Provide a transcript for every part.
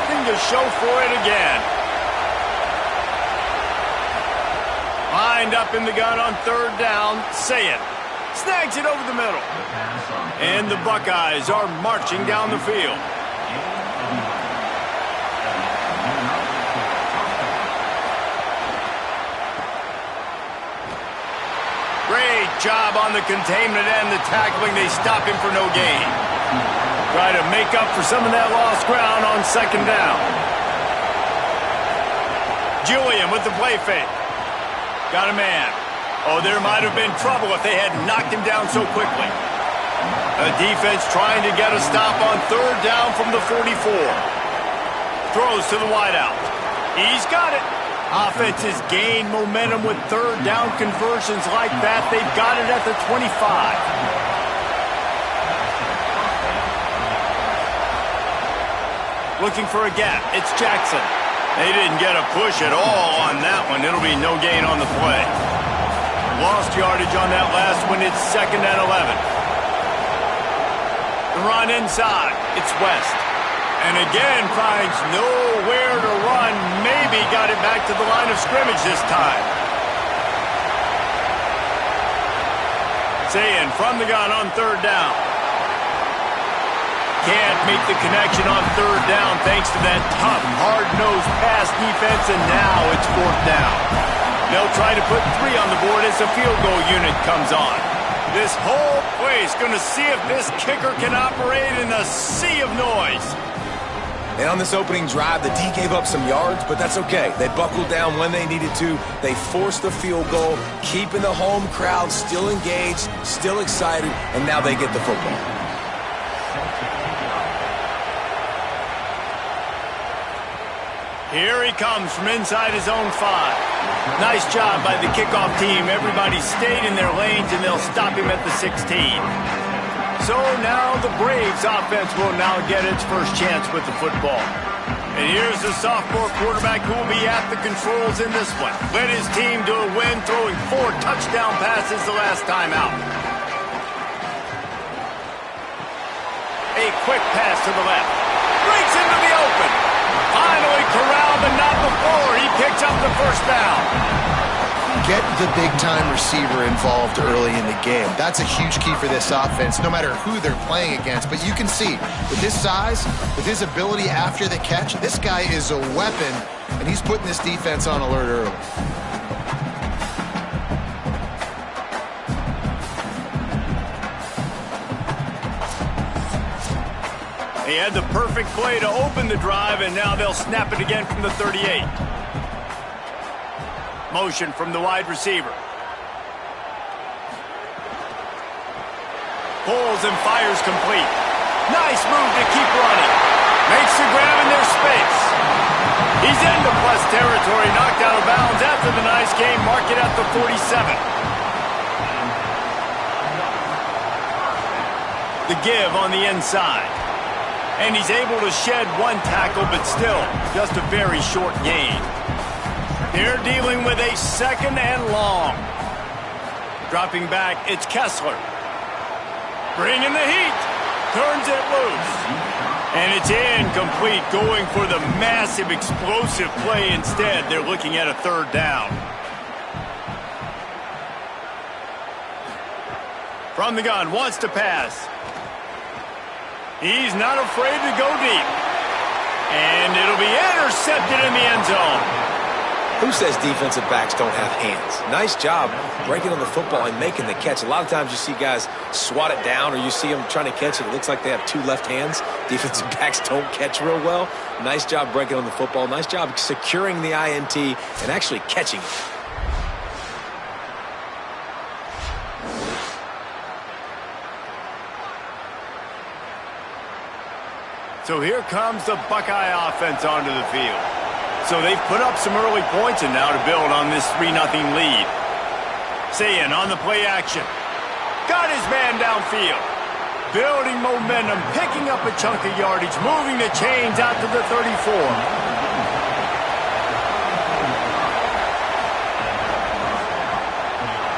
nothing to show for it again. Lined up in the gun on third down, Sayin snags it over the middle. And the Buckeyes are marching down the field. Great job on the containment and the tackling. They stop him for no gain. Try to make up for some of that lost ground on second down. Julian with the play fake. Got a man. Oh, there might have been trouble if they had knocked him down so quickly. A defense trying to get a stop on third down from the 44. Throws to the wideout. He's got it. Offenses gain momentum with third down conversions like that. They've got it at the 25. Looking for a gap. It's Jackson. They didn't get a push at all on that one. It'll be no gain on the play. Lost yardage on that last one. It's 2nd and 11. The run inside. It's West. And again finds nowhere to run. Maybe got it back to the line of scrimmage this time. Sayin from the gun on third down. Can't make the connection on third down thanks to that tough, hard-nosed pass defense, and now it's fourth down. They'll try to put 3 on the board as the field goal unit comes on. This whole place going to see if this kicker can operate in a sea of noise. And on this opening drive, the D gave up some yards, but that's okay. They buckled down when they needed to. They forced the field goal, keeping the home crowd still engaged, still excited, and now they get the football. Here he comes from inside his own 5. Nice job by the kickoff team. Everybody stayed in their lanes, and they'll stop him at the 16. So now the Braves offense will now get its first chance with the football. And here's the sophomore quarterback who will be at the controls in this one. Led his team to a win, throwing 4 touchdown passes the last time out. A quick pass to the left. Breaks into the open. Finally corralled, but not before. He picks up the first down. Get the big-time receiver involved early in the game. That's a huge key for this offense, no matter who they're playing against. But you can see, with his size, with his ability after the catch, this guy is a weapon, and he's putting this defense on alert early. He had the perfect play to open the drive, and now they'll snap it again from the 38. Motion from the wide receiver. Pulls and fires complete. Nice move to keep running. Makes the grab in their space. He's into plus territory, knocked out of bounds after the nice game. Mark it at the 47. The give on the inside. And he's able to shed 1 tackle, but still just a very short gain. They're dealing with a 2nd and long. Dropping back, it's Kessler. Bringing the heat. Turns it loose. And it's incomplete, going for the massive explosive play instead. They're looking at a 3rd down. From the gun, wants to pass. He's not afraid to go deep. And it'll be intercepted in the end zone. Who says defensive backs don't have hands? Nice job breaking on the football and making the catch. A lot of times you see guys swat it down, or you see them trying to catch it. It looks like they have 2 left hands. Defensive backs don't catch real well. Nice job breaking on the football. Nice job securing the INT and actually catching it. So here comes the Buckeye offense onto the field. So they've put up some early points, and now to build on this 3-0 lead. Sayin on the play action. Got his man downfield. Building momentum, picking up a chunk of yardage, moving the chains out to the 34.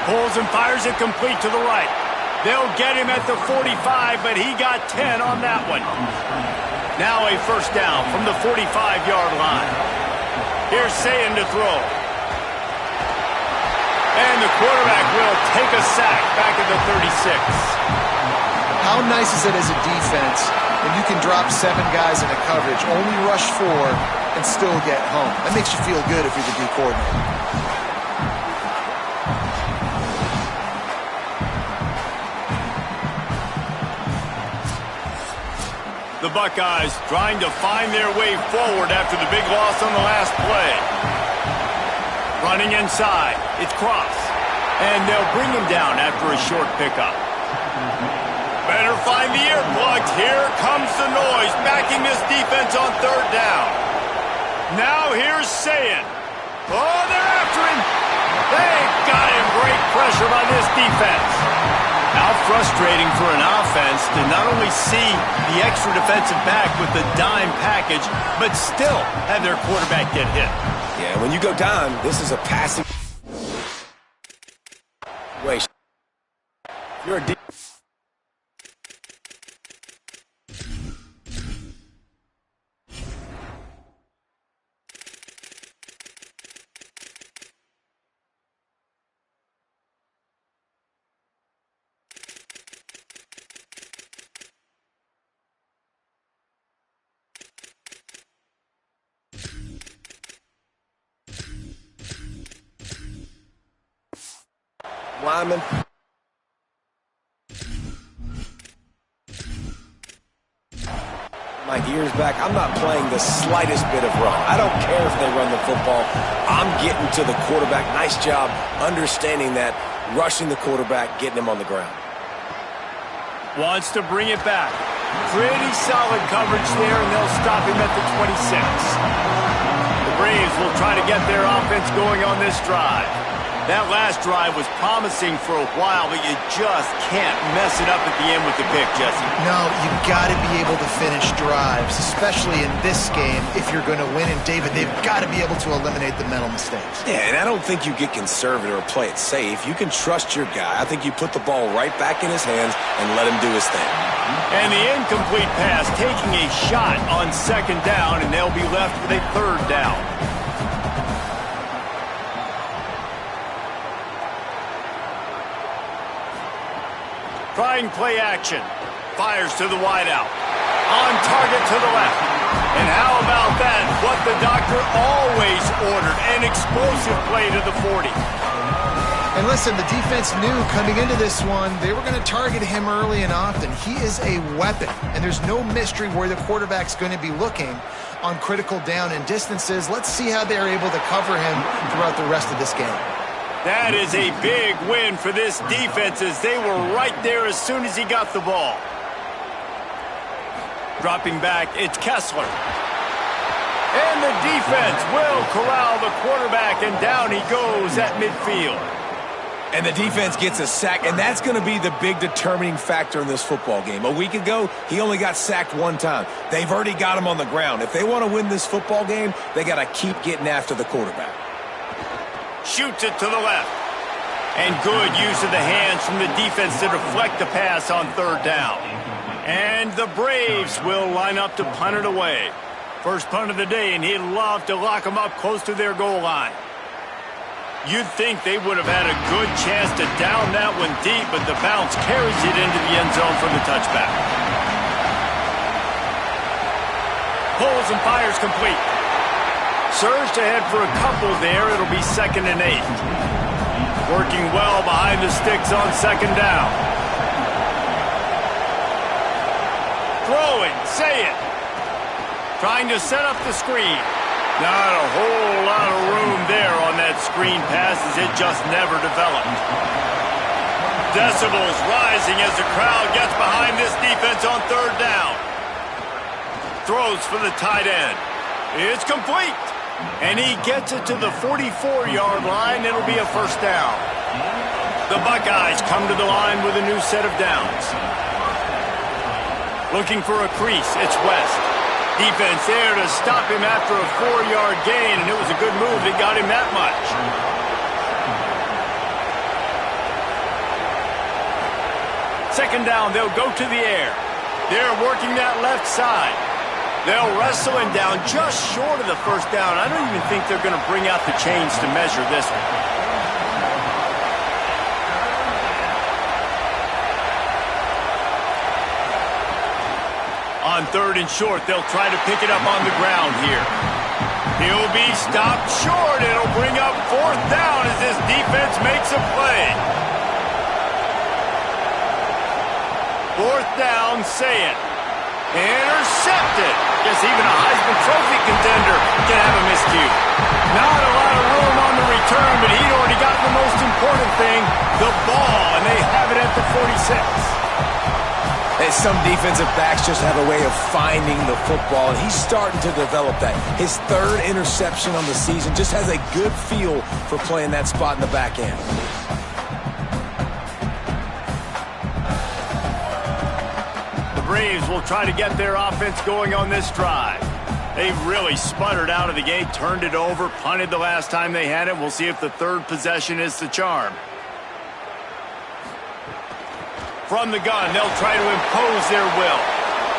Pulls and fires it complete to the right. They'll get him at the 45, but he got 10 on that one. Now a first down from the 45-yard line. Here's Sayin to throw. And the quarterback will take a sack back at the 36. How nice is it as a defense when you can drop 7 guys into coverage, only rush 4, and still get home? That makes you feel good if you're the D coordinator. The Buckeyes trying to find their way forward after the big loss on the last play. Running inside, it's Cross. And they'll bring him down after a short pickup. Better find the earplugs. Here comes the noise, backing this defense on third down. Now here's Sayin. Oh, they're after him. They got him. Great pressure by this defense. How frustrating for an offense to not only see the extra defensive back with the dime package, but still have their quarterback get hit. Yeah, when you go dime, this is a passing situation. You're a lineman. My ears back. I'm not playing the slightest bit of run. I don't care if they run the football. I'm getting to the quarterback. Nice job understanding that, rushing the quarterback, getting him on the ground. Wants to bring it back. Pretty solid coverage there, and they'll stop him at the 26. The Braves will try to get their offense going on this drive. That last drive was promising for a while, but you just can't mess it up at the end with the pick, Jesse. No, you've got to be able to finish drives, especially in this game if you're going to win. And, David, they've got to be able to eliminate the mental mistakes. Yeah, and I don't think you get conservative or play it safe. You can trust your guy. I think you put the ball right back in his hands and let him do his thing. And the incomplete pass taking a shot on second down, and they'll be left with a third down. Trying play action. Fires to the wideout. On target to the left. And how about that? What the doctor always ordered. An explosive play to the 40. And listen, the defense knew coming into this one, they were going to target him early and often. He is a weapon, and there's no mystery where the quarterback's going to be looking on critical down and distances. Let's see how they're able to cover him throughout the rest of this game. That is a big win for this defense as they were right there as soon as he got the ball. Dropping back, it's Kessler. And the defense will corral the quarterback, and down he goes at midfield. And the defense gets a sack, and that's going to be the big determining factor in this football game. A week ago, he only got sacked 1 time. They've already got him on the ground. If they want to win this football game, they got to keep getting after the quarterback. Shoots it to the left. And good use of the hands from the defense to deflect the pass on third down. And the Braves will line up to punt it away. First punt of the day, and he'd love to lock them up close to their goal line. You'd think they would have had a good chance to down that one deep, but the bounce carries it into the end zone for the touchback. Pulls and fires complete. Surged ahead for a couple there. It'll be 2nd and 8. Working well behind the sticks on second down. Throwing, Sayin. Trying to set up the screen. Not a whole lot of room there on that screen pass as it just never developed. Decibels rising as the crowd gets behind this defense on third down. Throws for the tight end. It's complete. And he gets it to the 44-yard line. It'll be a first down. The Buckeyes come to the line with a new set of downs. Looking for a crease. It's West. Defense there to stop him after a 4-yard gain, and it was a good move that got him that much. Second down, they'll go to the air. They're working that left side. They'll wrestle him down just short of the first down. I don't even think they're going to bring out the chains to measure this one. On 3rd and short, they'll try to pick it up on the ground here. He'll be stopped short. It'll bring up 4th down as this defense makes a play. 4th down, say it. Intercepted. Guess even a Heisman Trophy contender can have a miscue. Not a lot of room on the return, but he'd already got the most important thing, the ball, and they have it at the 46. And some defensive backs just have a way of finding the football, and he's starting to develop that. His 3rd interception on the season, just has a good feel for playing that spot in the back end. The Braves will try to get their offense going on this drive. They really sputtered out of the gate, turned it over, punted the last time they had it. We'll see if the 3rd possession is the charm. From the gun, they'll try to impose their will.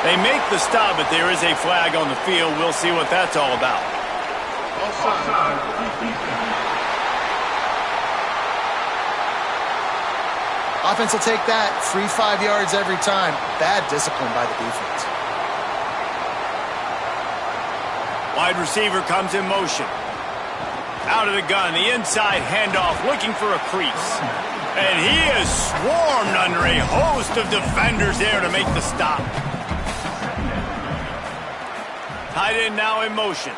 They make the stop, but there is a flag on the field. We'll see what that's all about. Offense will take that. Free 5 yards every time. Bad discipline by the defense. Wide receiver comes in motion. Out of the gun, the inside handoff, looking for a crease. And he is swarmed under a host of defenders there to make the stop. Tight end now in motion.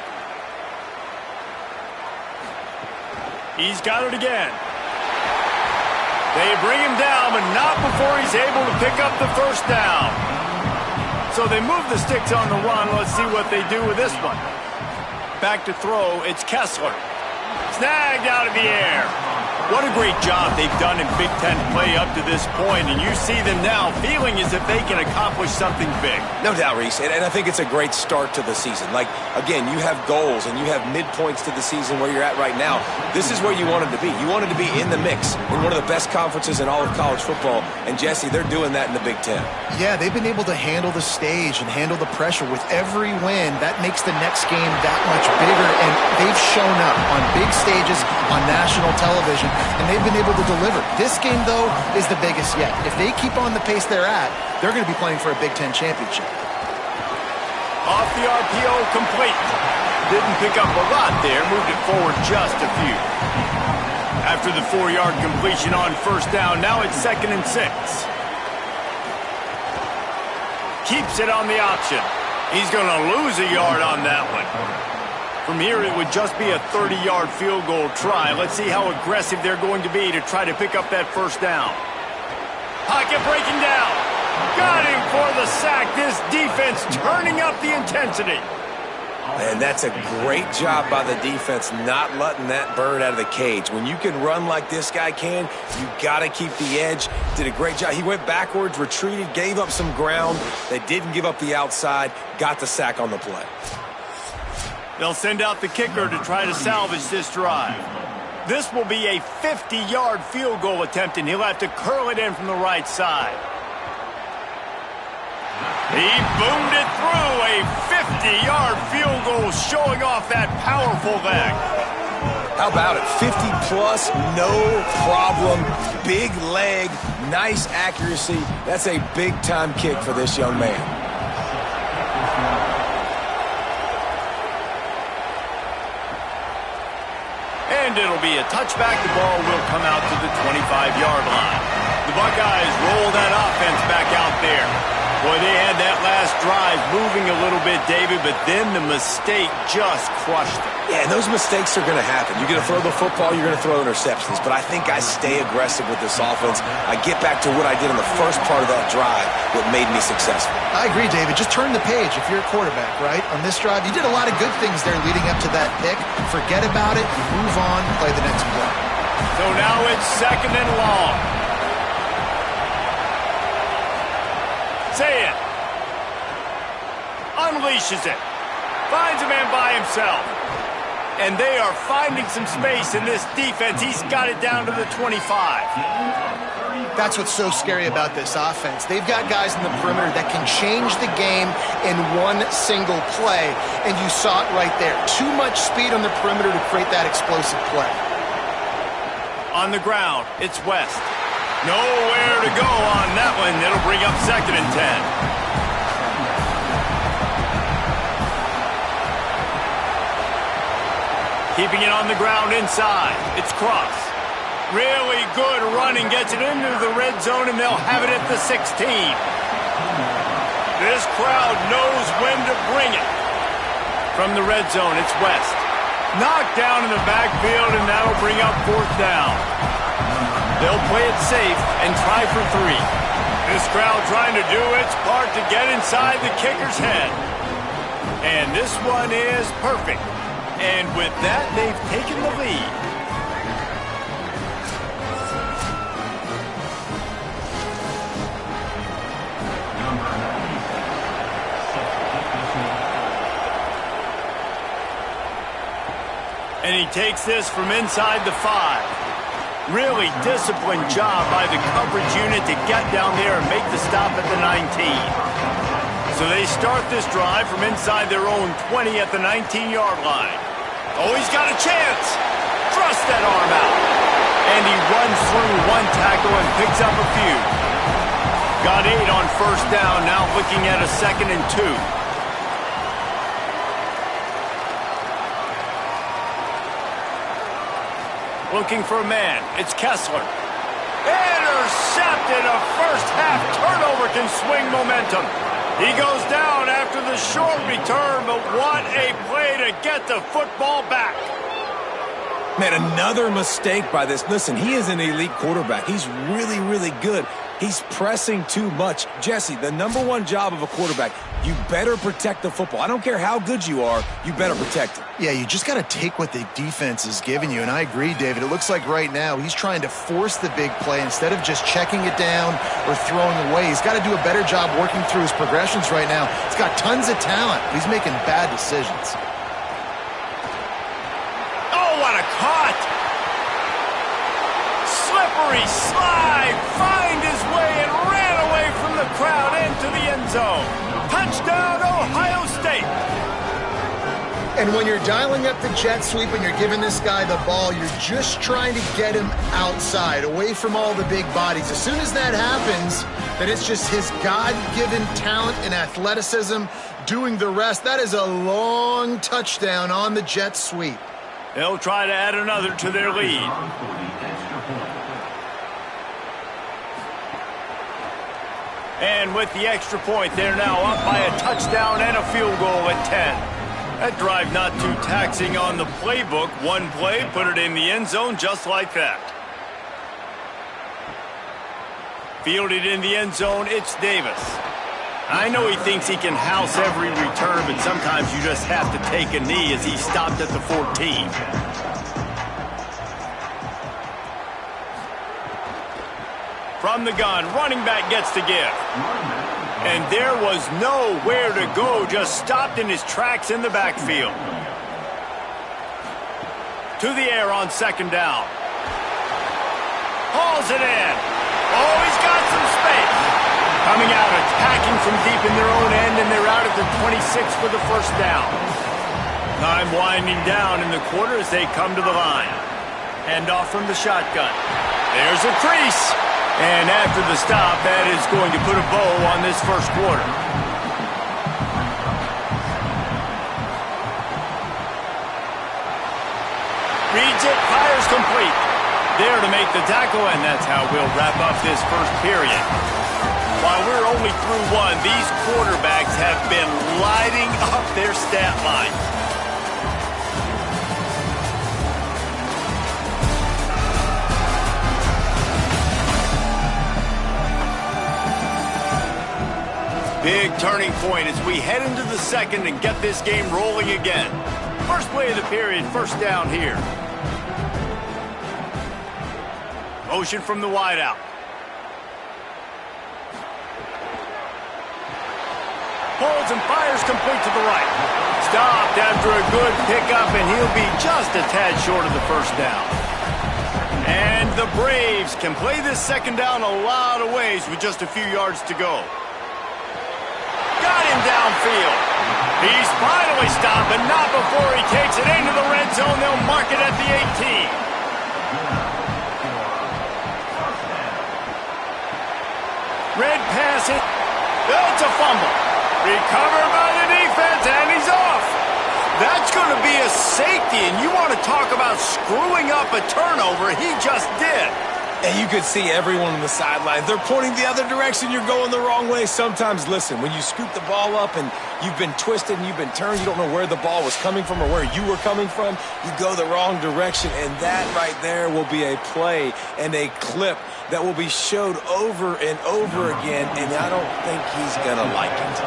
He's got it again. They bring him down, but not before he's able to pick up the 1st down. So they move the sticks on the run. Let's see what they do with this one. Back to throw, it's Kessler. Snagged out of the air. What a great job they've done in Big Ten play up to this point, and you see them now feeling as if they can accomplish something big. No doubt, Reese, and I think it's a great start to the season. Like, again, you have goals and you have midpoints to the season where you're at right now. This is where you wanted to be. You wanted to be in the mix in one of the best conferences in all of college football, and Jesse, they're doing that in the Big Ten. Yeah, they've been able to handle the stage and handle the pressure. With every win, that makes the next game that much bigger, and they've shown up on big stages on national television, and they've been able to deliver. This game, though, is the biggest yet. If they keep on the pace they're at, they're going to be playing for a Big Ten championship. Off the RPO, complete. Didn't pick up a lot there, moved it forward just a few. After the 4-yard completion on 1st down, now it's 2nd and 6. Keeps it on the option. He's going to lose a yard on that one. From here, it would just be a 30-yard field goal try. Let's see how aggressive they're going to be to try to pick up that 1st down. Pocket breaking down. Got him for the sack. This defense turning up the intensity. And that's a great job by the defense, not letting that bird out of the cage. When you can run like this guy can, you got to keep the edge. Did a great job. He went backwards, retreated, gave up some ground. They didn't give up the outside, got the sack on the play. They'll send out the kicker to try to salvage this drive. This will be a 50-yard field goal attempt, and he'll have to curl it in from the right side. He boomed it through. A 50-yard field goal showing off that powerful leg. How about it? 50-plus, no problem. Big leg, nice accuracy. That's a big-time kick for this young man. And it'll be a touchback. The ball will come out to the 25-yard line. The Buckeyes roll that offense back out there. Boy, they had that last drive moving a little bit, David, but then the mistake just crushed them. Yeah, and those mistakes are going to happen. You're going to throw the football, you're going to throw interceptions, but I think I stay aggressive with this offense. I get back to what I did in the first part of that drive, what made me successful. I agree, David. Just turn the page if you're a quarterback, right? On this drive, you did a lot of good things there leading up to that pick. Forget about it, move on, play the next play. So now it's 2nd and long. Say it. Unleashes it. Finds a man by himself. And they are finding some space in this defense. He's got it down to the 25. That's what's so scary about this offense. They've got guys in the perimeter that can change the game in one single play, and you saw it right there. Too much speed on the perimeter to create that explosive play. On the ground, it's West. Nowhere to go on that one. It'll bring up 2nd and 10. Keeping it on the ground inside. It's Cross. Really good running. Gets it into the red zone, and they'll have it at the 16. This crowd knows when to bring it. From the red zone, it's West. Knocked down in the backfield, and that'll bring up 4th down. They'll play it safe and try for 3. This crowd trying to do its part to get inside the kicker's head. And this one is perfect. And with that, they've taken the lead. And he takes this from inside the 5. Really disciplined job by the coverage unit to get down there and make the stop at the 19. So they start this drive from inside their own 20 at the 19-yard line. Oh, he's got a chance. Thrust that arm out. And he runs through one tackle and picks up a few. Got 8 on 1st down, now looking at a 2nd and 2. Looking for a man. It's Kessler. Intercepted. A first-half turnover can swing momentum. He goes down after the short return, but what a play to get the football back. Man, another mistake by this. Listen, he is an elite quarterback. He's really, really good. He's pressing too much. Jesse, the #1 job of a quarterback, you better protect the football. I don't care how good you are, you better protect it. Yeah, you just got to take what the defense is giving you, and I agree, David. It looks like right now he's trying to force the big play instead of just checking it down or throwing away. He's got to do a better job working through his progressions right now. He's got tons of talent. He's making bad decisions. Oh, what a cut! Slippery slide, find his way and ran away from the crowd into the end zone. Touchdown, Ohio State! And when you're dialing up the jet sweep and you're giving this guy the ball, you're just trying to get him outside, away from all the big bodies. As soon as that happens, then it's just his God-given talent and athleticism doing the rest. That is a long touchdown on the jet sweep. They'll try to add another to their lead. And with the extra point, they're now up by a touchdown and a field goal at 10. That drive not too taxing on the playbook. One play, put it in the end zone just like that. Fielded in the end zone, it's Davis. I know he thinks he can house every return, but sometimes you just have to take a knee as he stopped at the 14. From the gun, running back gets to give. And there was nowhere to go, just stopped in his tracks in the backfield. To the air on 2nd down. Hauls it in. Oh, he's got some space. Coming out, attacking from deep in their own end, and they're out at the 26 for the 1st down. Time winding down in the quarter as they come to the line. Hand off from the shotgun. There's a crease. And after the stop, that is going to put a bow on this 1st quarter. Reads it, fires complete. There to make the tackle, and that's how we'll wrap up this 1st period. While we're only through 1, these quarterbacks have been lighting up their stat line. Big turning point as we head into the 2nd and get this game rolling again. First play of the period, 1st down here. Motion from the wideout. Pulls and fires complete to the right. Stopped after a good pickup, and he'll be just a tad short of the 1st down. And the Braves can play this second down a lot of ways with just a few yards to go. Got him downfield. He's finally stopped, but not before he takes it into the red zone. They'll mark it at the 18. Red pass it. It's a fumble. Recovered by the defense, and he's off. That's going to be a safety, and you want to talk about screwing up a turnover. He just did. And you could see everyone on the sidelines. They're pointing the other direction. You're going the wrong way. Sometimes, listen, when you scoop the ball up and you've been twisted and you've been turned, you don't know where the ball was coming from or where you were coming from, you go the wrong direction. And that right there will be a play and a clip that will be showed over and over again. And I don't think he's going to like it.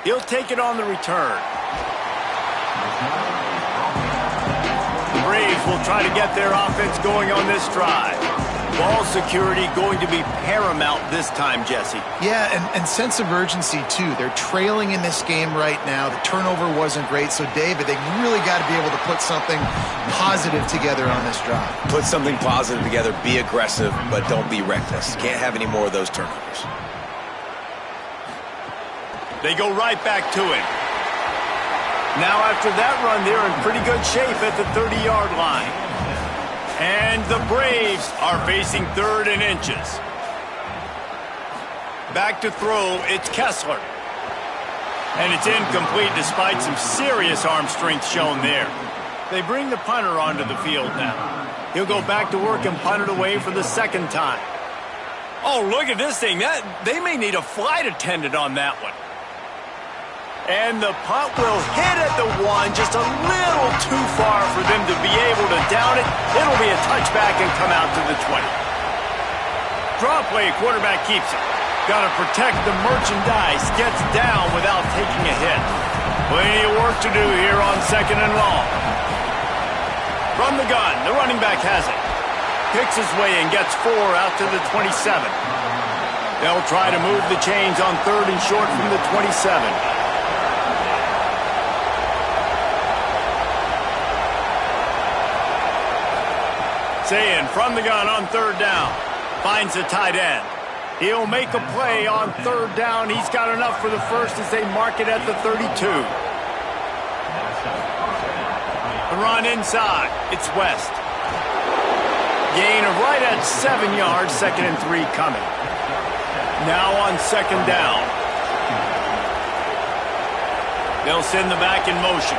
He'll take it on the return. Braves will try to get their offense going on this drive. Ball security going to be paramount this time, Jesse. Yeah, and sense of urgency, too. They're trailing in this game right now. The turnover wasn't great. So, David, they really got to be able to put something positive together on this drive. Put something positive together. Be aggressive, but don't be reckless. Can't have any more of those turnovers. They go right back to it. Now after that run, they're in pretty good shape at the 30-yard line. And the Braves are facing 3rd and inches. Back to throw, it's Kessler. And it's incomplete despite some serious arm strength shown there. They bring the punter onto the field now. He'll go back to work and punt it away for the second time. Oh, look at this thing. They may need a flight attendant on that one. And the punt will hit at the 1, just a little too far for them to be able to down it. It'll be a touchback and come out to the 20. Draw play, quarterback keeps it. Got to protect the merchandise, gets down without taking a hit. Plenty of work to do here on 2nd and long. From the gun, the running back has it. Picks his way and gets 4 out to the 27. They'll try to move the chains on 3rd and short from the 27. Sayin from the gun on 3rd down. Finds a tight end. He'll make a play on 3rd down. He's got enough for the first as they mark it at the 32. The run inside. It's West. Gain of right at 7 yards. 2nd and 3 coming. Now on 2nd down. They'll send the back in motion.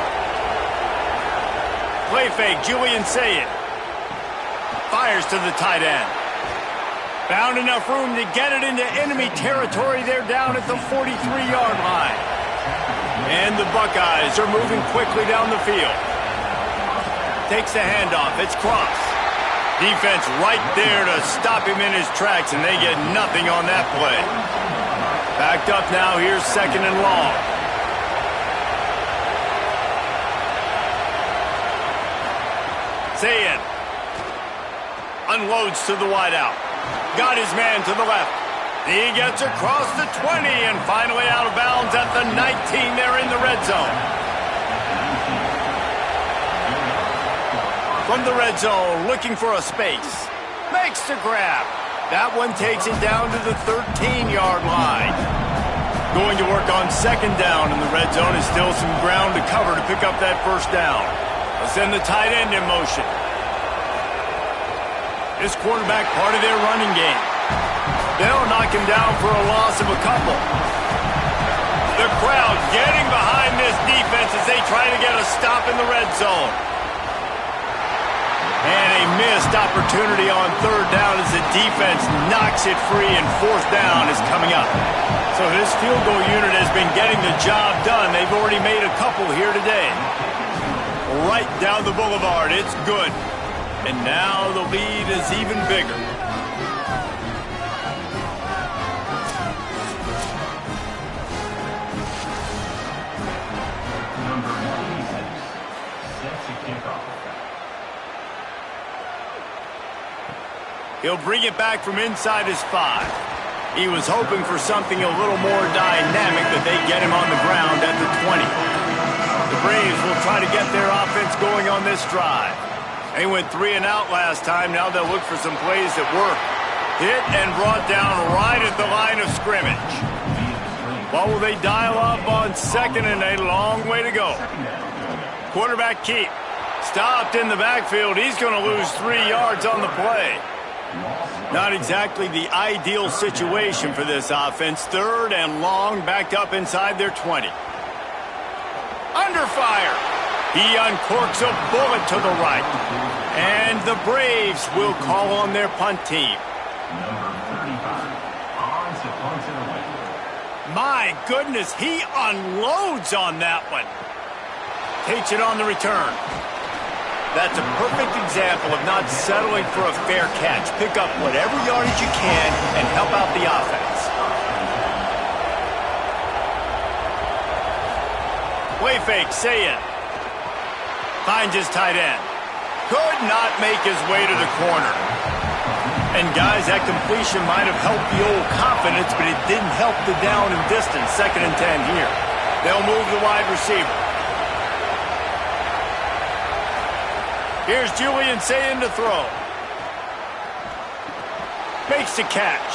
Play fake. Julian Sayin. Fires to the tight end. Found enough room to get it into enemy territory. They're down at the 43-yard line. And the Buckeyes are moving quickly down the field. Takes the handoff. It's Cross. Defense right there to stop him in his tracks, and they get nothing on that play. Backed up now. Here's 2nd and long. Sayin unloads to the wideout. Got his man to the left. He gets across the 20 and finally out of bounds at the 19. They're in the red zone. From the red zone, looking for a space. Makes the grab. That one takes it down to the 13-yard line. Going to work on 2nd down in the red zone is still some ground to cover to pick up that 1st down. They'll send the tight end in motion. This quarterback part of their running game. They'll knock him down for a loss of a couple. The crowd getting behind this defense as they try to get a stop in the red zone. And a missed opportunity on 3rd down as the defense knocks it free and 4th down is coming up. So this field goal unit has been getting the job done. They've already made a couple here today. Right down the boulevard. It's good. And now the lead is even bigger. He'll bring it back from inside his 5. He was hoping for something a little more dynamic, but they get him on the ground at the 20. The Braves will try to get their offense going on this drive. They went 3 and out last time. Now they'll look for some plays that work. Hit and brought down right at the line of scrimmage. What will they dial up on second and a long way to go? Quarterback keep. Stopped in the backfield. He's going to lose 3 yards on the play. Not exactly the ideal situation for this offense. 3rd and long, backed up inside their 20. Under fire. He uncorks a bullet to the right. And the Braves will call on their punt team. My goodness, he unloads on that one. Takes it on the return. That's a perfect example of not settling for a fair catch. Pick up whatever yardage you can and help out the offense. Play fake, say it. Finds his tight end. Could not make his way to the corner. And guys, that completion might have helped the old confidence, but it didn't help the down and distance. 2nd and 10 here. They'll move the wide receiver. Here's Julian Sayin to throw. Makes the catch.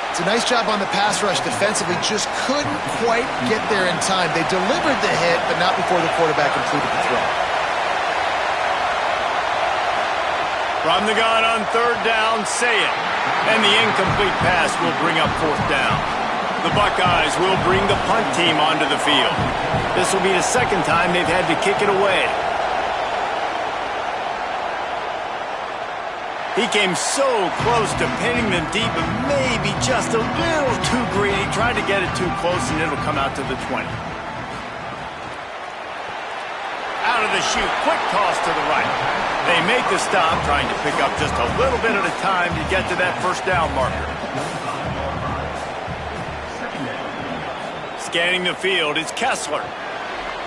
It's a nice job on the pass rush defensively. Just couldn't quite get there in time. They delivered the hit, but not before the quarterback completed the throw. From the gun on 3rd down, Sayin. And the incomplete pass will bring up 4th down. The Buckeyes will bring the punt team onto the field. This will be the 2nd time they've had to kick it away. He came so close to pinning them deep, but maybe just a little too greedy. Tried to get it too close, and it'll come out to the 20. Out of the chute, quick toss to the right. They make the stop, trying to pick up just a little bit at a time to get to that 1st down marker. Scanning the field is Kessler.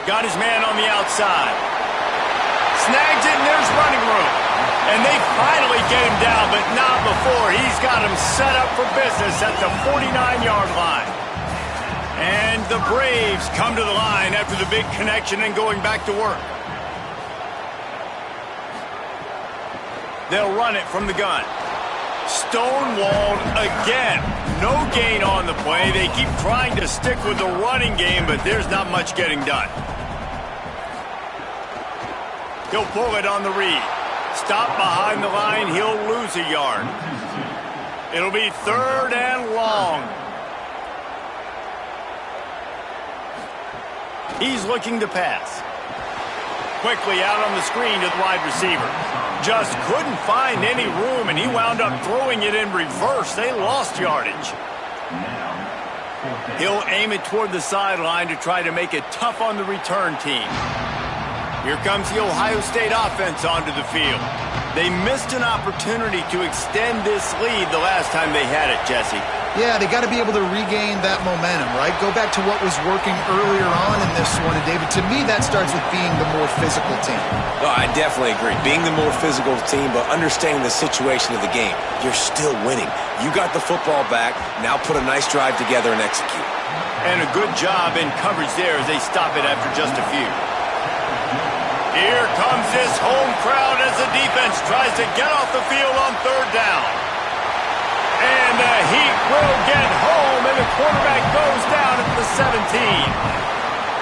Got his man on the outside. Snags it, and there's running room. And they finally get him down, but not before. He's got him set up for business at the 49-yard line. And the Braves come to the line after the big connection and going back to work. They'll run it from the gun. Stonewalled again. No gain on the play. They keep trying to stick with the running game, but there's not much getting done. He'll pull it on the read. Stop behind the line, he'll lose a yard. It'll be 3rd and long. He's looking to pass. Quickly out on the screen to the wide receiver. Just couldn't find any room, and he wound up throwing it in reverse. They lost yardage. He'll aim it toward the sideline to try to make it tough on the return team. Here comes the Ohio State offense onto the field. They missed an opportunity to extend this lead the last time they had it, Jesse. Yeah, they got to be able to regain that momentum, right? Go back to what was working earlier on in this one. And, David, to me, that starts with being the more physical team. No, I definitely agree. Being the more physical team, but understanding the situation of the game. You're still winning. You got the football back. Now put a nice drive together and execute. And a good job in coverage there as they stop it after just a few. Here comes this home crowd as the defense tries to get off the field on 3rd down. And the Heat will get home, and the quarterback goes down at the 17.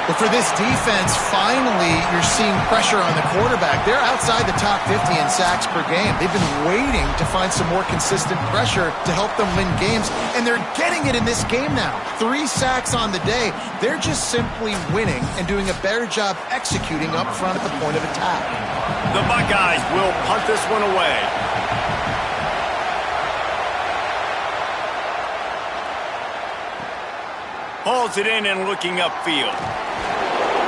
But for this defense, finally, you're seeing pressure on the quarterback. They're outside the top 50 in sacks per game. They've been waiting to find some more consistent pressure to help them win games, and they're getting it in this game now. 3 sacks on the day. They're just simply winning and doing a better job executing up front at the point of attack. The Buckeyes will punt this one away. Hauls it in and looking upfield.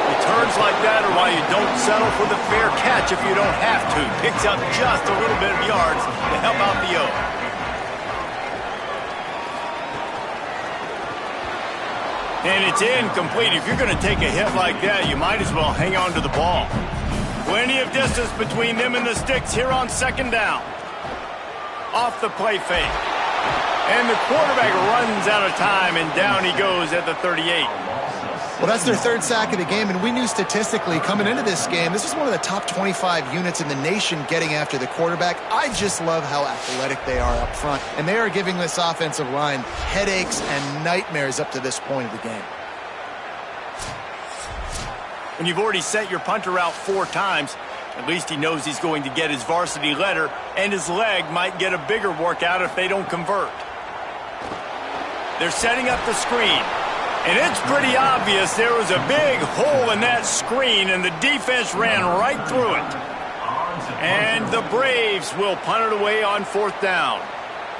Returns like that are why you don't settle for the fair catch if you don't have to. Picks up just a little bit of yards to help out the O. And it's incomplete. If you're going to take a hit like that, you might as well hang on to the ball. Plenty of distance between them and the sticks here on 2nd down. Off the play fake. And the quarterback runs out of time, and down he goes at the 38. Well, that's their third sack of the game, and we knew statistically coming into this game, this is one of the top 25 units in the nation getting after the quarterback. I just love how athletic they are up front, and they are giving this offensive line headaches and nightmares up to this point of the game. When you've already sent your punter out 4 times, at least he knows he's going to get his varsity letter, and his leg might get a bigger workout if they don't convert. They're setting up the screen. And it's pretty obvious there was a big hole in that screen, and the defense ran right through it. And the Braves will punt it away on 4th down.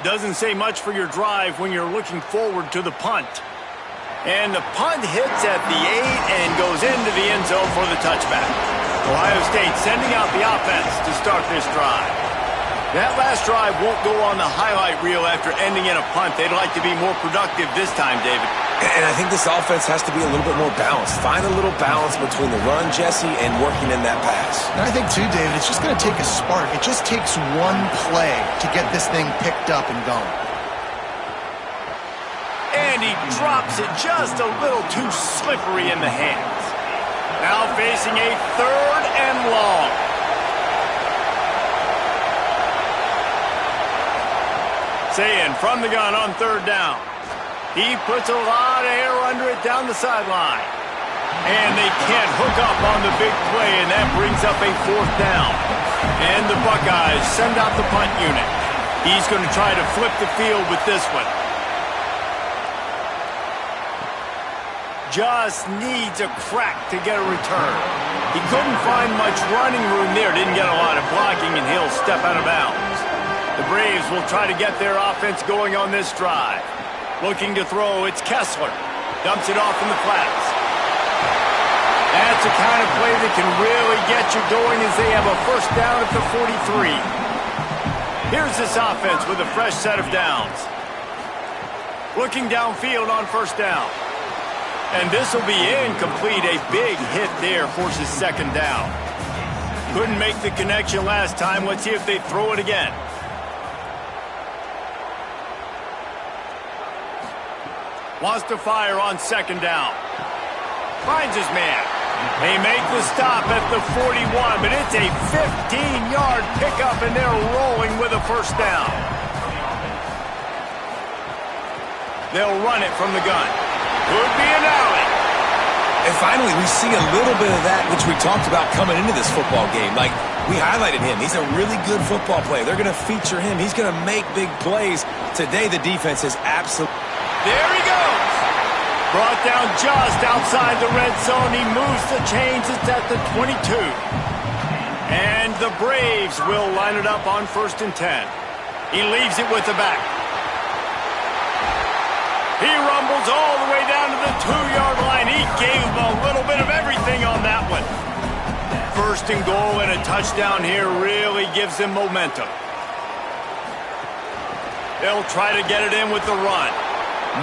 Doesn't say much for your drive when you're looking forward to the punt. And the punt hits at the 8 and goes into the end zone for the touchback. Ohio State sending out the offense to start this drive. That last drive won't go on the highlight reel after ending in a punt. They'd like to be more productive this time, David. And I think this offense has to be a little bit more balanced. Find a little balance between the run, Jesse, and working in that pass. And I think, too, David, it's just going to take a spark. It just takes one play to get this thing picked up and going. And he drops it just a little too slippery in the hands. Now facing a 3rd and long. Saying from the gun on 3rd down. He puts a lot of air under it down the sideline. And they can't hook up on the big play, and that brings up a 4th down. And the Buckeyes send out the punt unit. He's going to try to flip the field with this one. Just needs a crack to get a return. He couldn't find much running room there. Didn't get a lot of blocking, and he'll step out of bounds. The Braves will try to get their offense going on this drive. Looking to throw, it's Kessler. Dumps it off in the flats. That's the kind of play that can really get you going as they have a 1st down at the 43. Here's this offense with a fresh set of downs. Looking downfield on 1st down. And this will be incomplete. A big hit there forces 2nd down. Couldn't make the connection last time. Let's see if they throw it again. Wants to fire on 2nd down. Finds his man. They make the stop at the 41, but it's a 15-yard pickup, and they're rolling with a 1st down. They'll run it from the gun. Could be an alley. And finally, we see a little bit of that, which we talked about coming into this football game. Like, we highlighted him. He's a really good football player. They're going to feature him. He's going to make big plays. Today, the defense is absolutely... There he goes. Brought down just outside the red zone. He moves the chains. It's at the 22. And the Braves will line it up on 1st and 10. He leaves it with the back. He rumbles all the way down to the 2-yard line. He gave him a little bit of everything on that one. 1st and goal, and a touchdown here really gives him momentum. They'll try to get it in with the run.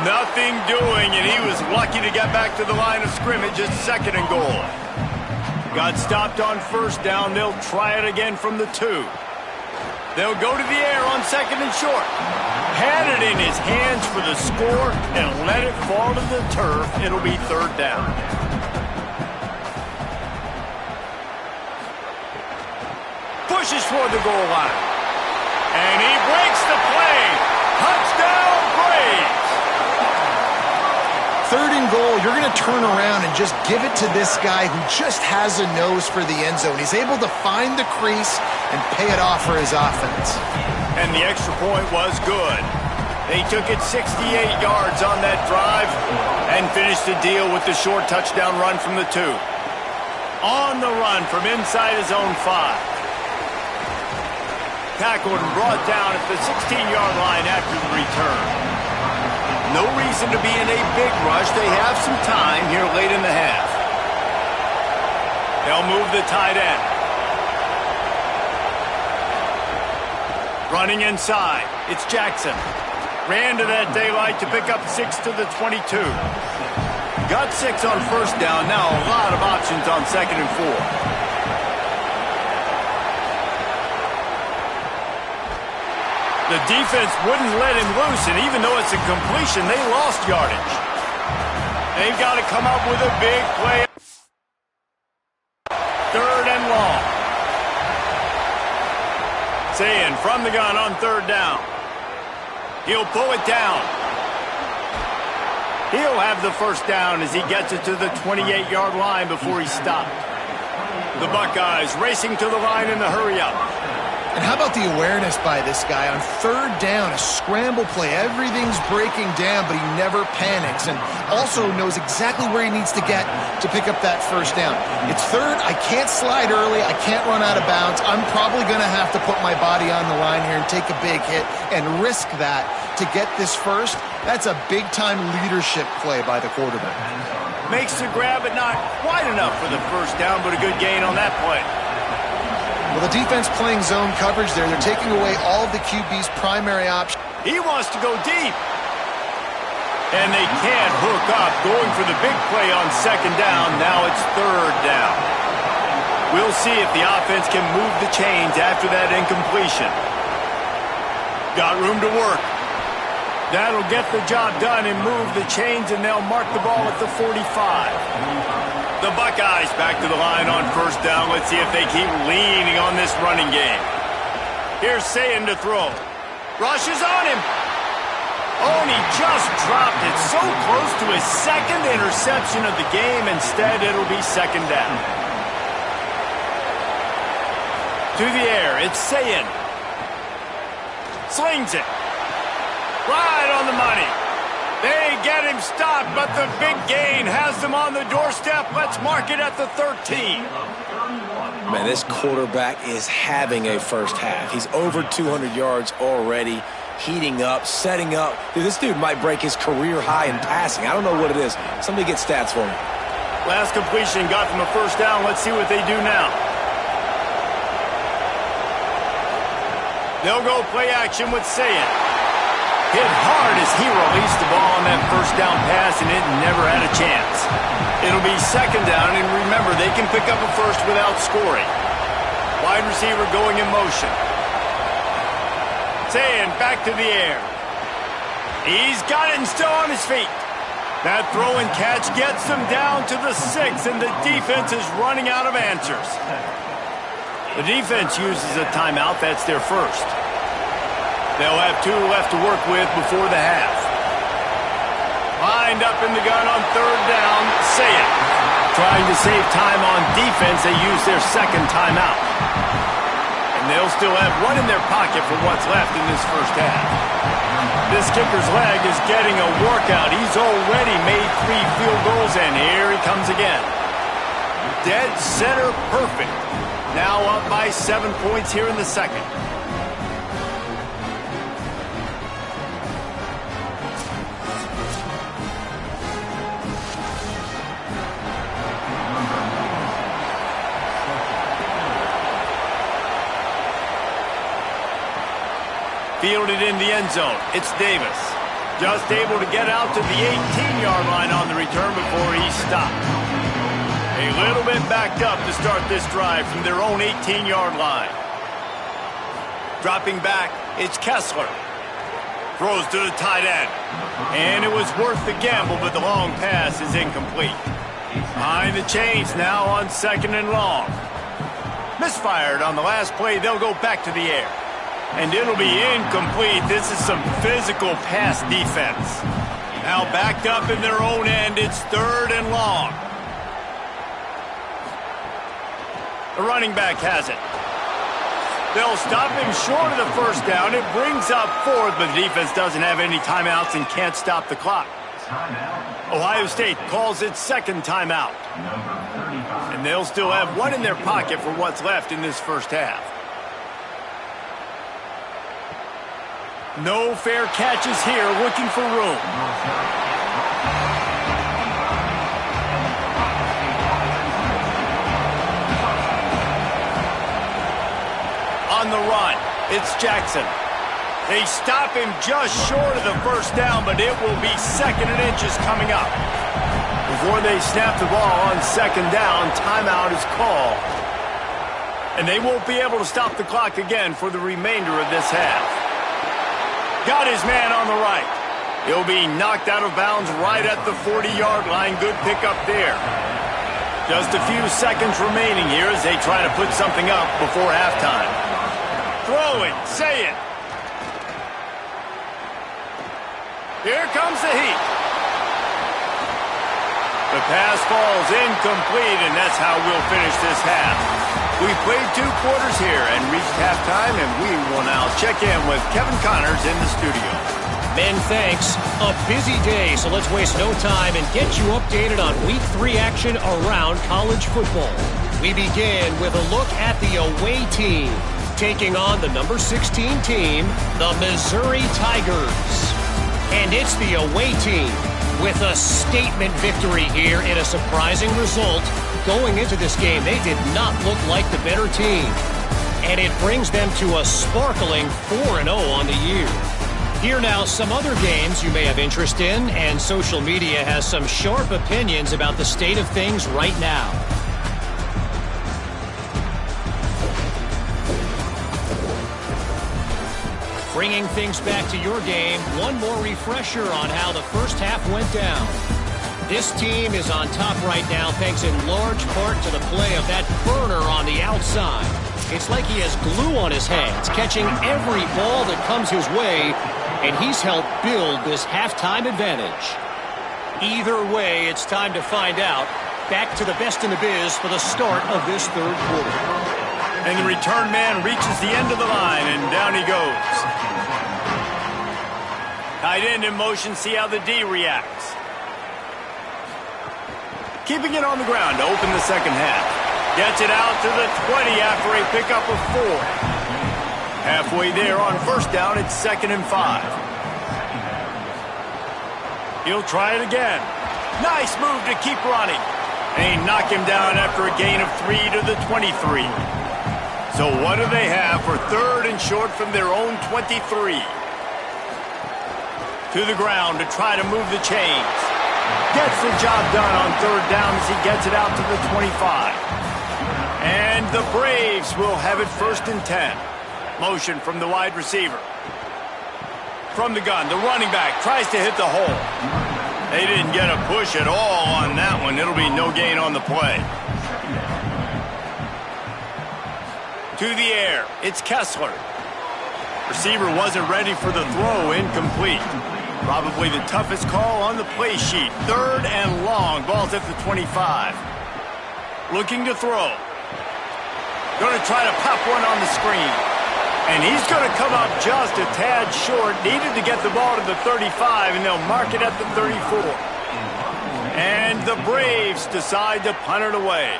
Nothing doing, and he was lucky to get back to the line of scrimmage at 2nd and goal. Got stopped on 1st down. They'll try it again from the 2. They'll go to the air on 2nd and short. Had it in his hands for the score and let it fall to the turf. It'll be 3rd down. Pushes toward the goal line. And he breaks the play. Touchdown, Braves! 3rd and goal, you're going to turn around and just give it to this guy who just has a nose for the end zone. He's able to find the crease and pay it off for his offense. And the extra point was good. They took it 68 yards on that drive and finished the deal with the short touchdown run from the 2. On the run from inside his own 5. Tackled and brought down at the 16-yard line after the return. No reason to be in a big rush. They have some time here late in the half. They'll move the tight end. Running inside. It's Jackson. Ran to that daylight to pick up 6 to the 22. Got 6 on 1st down. Now a lot of options on 2nd and 4. The defense wouldn't let him loose, and even though it's a completion, they lost yardage. They've got to come up with a big play. 3rd and long. Sayin from the gun on 3rd down. He'll pull it down. He'll have the 1st down as he gets it to the 28-yard line before he's stopped. The Buckeyes racing to the line in the hurry-up. And how about the awareness by this guy on 3rd down, a scramble play. Everything's breaking down, but he never panics and also knows exactly where he needs to get to pick up that 1st down. It's 3rd. I can't slide early. I can't run out of bounds. I'm probably going to have to put my body on the line here and take a big hit and risk that to get this 1st. That's a big-time leadership play by the quarterback. Makes the grab, but not quite enough for the 1st down, but a good gain on that play. Well, the defense playing zone coverage there. They're taking away all of the QB's primary options. He wants to go deep. And they can't hook up, going for the big play on 2nd down. Now it's 3rd down. We'll see if the offense can move the chains after that incompletion. Got room to work. That'll get the job done and move the chains, and they'll mark the ball at the 45. The Buckeyes back to the line on 1st down. Let's see if they keep leaning on this running game. Here's Sayin to throw. Rushes on him. Oh, and he just dropped it so close to his 2nd interception of the game. Instead, it'll be 2nd down. To the air, it's Sayin. Slings it. Right on the money. They get him stopped, but the big gain has them on the doorstep. Let's mark it at the 13. Man, this quarterback is having a 1st half. He's over 200 yards already, heating up, setting up. Dude, this dude might break his career high in passing. I don't know what it is. Somebody get stats for me. Last completion got them a 1st down. Let's see what they do now. They'll go play action with Sayin. Hit hard as he released the ball on that 1st down pass, and it never had a chance. It'll be 2nd down, and remember, they can pick up a 1st without scoring. Wide receiver going in motion. Sayin back to the air. He's got it and still on his feet. That throw and catch gets them down to the 6, and the defense is running out of answers. The defense uses a timeout. That's their 1st. They'll have 2 left to work with before the half. Lined up in the gun on 3rd down, Sayin. Trying to save time on defense, they use their 2nd timeout. And they'll still have 1 in their pocket for what's left in this 1st half. This kicker's leg is getting a workout. He's already made 3 field goals, and here he comes again. Dead center perfect. Now up by 7 points here in the 2nd. Fielded in the end zone. It's Davis. Just able to get out to the 18-yard line on the return before he's stopped. A little bit backed up to start this drive from their own 18-yard line. Dropping back, it's Kessler. Throws to the tight end. And it was worth the gamble, but the long pass is incomplete. Behind the chains now on 2nd and long. Misfired on the last play. They'll go back to the air. And it'll be incomplete. This is some physical pass defense. Now backed up in their own end. It's 3rd and long. The running back has it. They'll stop him short of the 1st down. It brings up 4th, but the defense doesn't have any timeouts and can't stop the clock. Ohio State calls its 2nd timeout. And they'll still have 1 in their pocket for what's left in this 1st half. No fair catches here, looking for room. On the run, it's Jackson. They stop him just short of the 1st down, but it will be 2nd and inches coming up. Before they snap the ball on 2nd down, timeout is called. And they won't be able to stop the clock again for the remainder of this half. Got his man on the right. He'll be knocked out of bounds right at the 40-yard line. Good pickup there. Just a few seconds remaining here as they try to put something up before halftime. Throw it. Say it. Here comes the heat. The pass falls incomplete, and that's how we'll finish this half. We played 2 quarters here and reached halftime, and we will now check in with Kevin Connors in the studio. Men, thanks. A busy day, so let's waste no time and get you updated on Week 3 action around college football. We begin with a look at the away team, taking on the number 16 team, the Missouri Tigers. And it's the away team with a statement victory here in a surprising result. Going into this game, they did not look like the better team. And it brings them to a sparkling 4-0 on the year. Here now, some other games you may have interest in, and social media has some sharp opinions about the state of things right now. Bringing things back to your game, one more refresher on how the first half went down. This team is on top right now thanks in large part to the play of that burner on the outside. It's like he has glue on his hands, catching every ball that comes his way, and he's helped build this halftime advantage. Either way, it's time to find out. Back to the best in the biz for the start of this third quarter. And the return man reaches the end of the line, and down he goes. Tight end in motion, see how the D reacts. Keeping it on the ground to open the second half. Gets it out to the 20 after a pickup of 4. Halfway there on first down, it's 2nd and 5. He'll try it again. Nice move to keep running. And he knocked him down after a gain of 3 to the 23. So what do they have for 3rd and short from their own 23? To the ground to try to move the chains. Gets the job done on 3rd down as he gets it out to the 25. And the Braves will have it 1st and 10. Motion from the wide receiver. From the gun, the running back tries to hit the hole. They didn't get a push at all on that one. It'll be no gain on the play. To the air, it's Kessler. Receiver wasn't ready for the throw, incomplete. Probably the toughest call on the play sheet. 3rd and long, ball's at the 25. Looking to throw. Going to try to pop one on the screen. And he's going to come up just a tad short. Needed to get the ball to the 35, and they'll mark it at the 34. And the Braves decide to punt it away.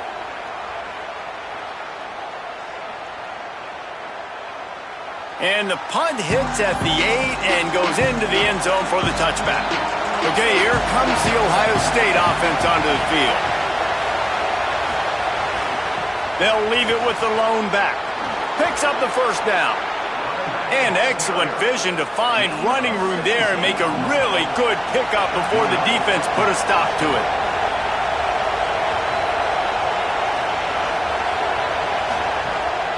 And the punt hits at the 8 and goes into the end zone for the touchback. Okay, here comes the Ohio State offense onto the field. They'll leave it with the lone back. Picks up the first down. And excellent vision to find running room there and make a really good pickup before the defense put a stop to it.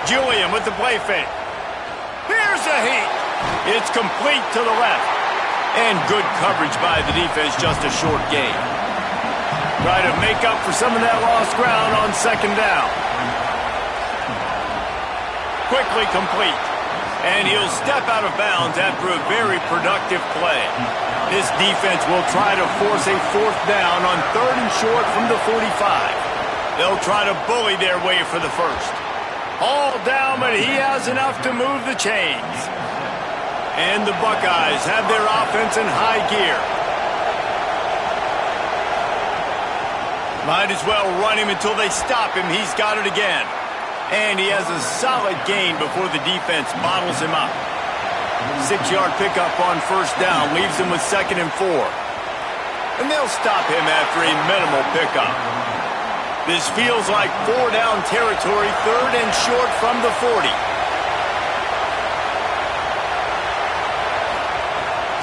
Julian with the play fake. Here's a heat. It's complete to the left. And good coverage by the defense, just a short gain. Try to make up for some of that lost ground on 2nd down. Quickly complete. And he'll step out of bounds after a very productive play. This defense will try to force a 4th down on 3rd and short from the 45. They'll try to bully their way for the first. All down, but he has enough to move the chains. And the Buckeyes have their offense in high gear. Might as well run him until they stop him. He's got it again. And he has a solid gain before the defense bottles him up. 6-yard pickup on first down leaves him with 2nd and 4. And they'll stop him after a minimal pickup. This feels like 4-down territory, 3rd and short from the 40.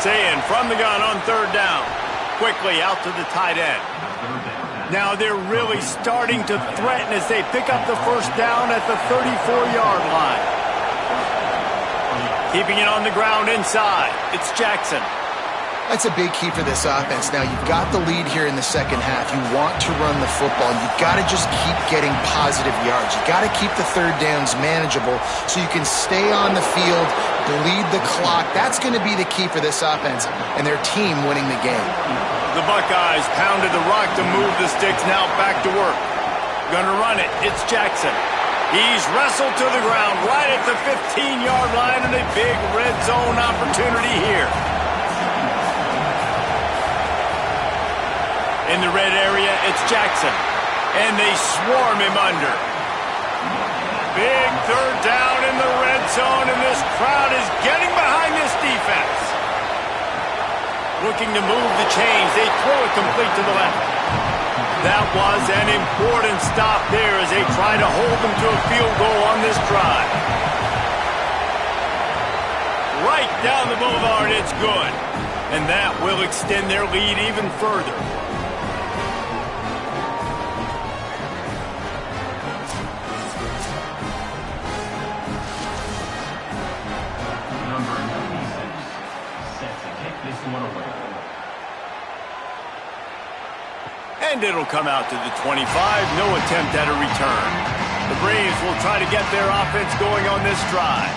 Saying from the gun on 3rd down. Quickly out to the tight end. Now they're really starting to threaten as they pick up the first down at the 34-yard line. Keeping it on the ground inside. It's Jackson. That's a big key for this offense. Now, you've got the lead here in the second half. You want to run the football. You've got to just keep getting positive yards. You've got to keep the third downs manageable so you can stay on the field, bleed the clock. That's going to be the key for this offense and their team winning the game. The Buckeyes pounded the rock to move the sticks. Now back to work. Gonna run it. It's Jackson. He's wrestled to the ground right at the 15-yard line, and a big red zone opportunity here. In the red area, it's Jackson. And they swarm him under. Big third down in the red zone, and this crowd is getting behind this defense. Looking to move the chains. They throw it complete to the left. That was an important stop there as they try to hold them to a field goal on this drive. Right down the boulevard, it's good. And that will extend their lead even further. And it'll come out to the 25. No attempt at a return. The Braves will try to get their offense going on this drive.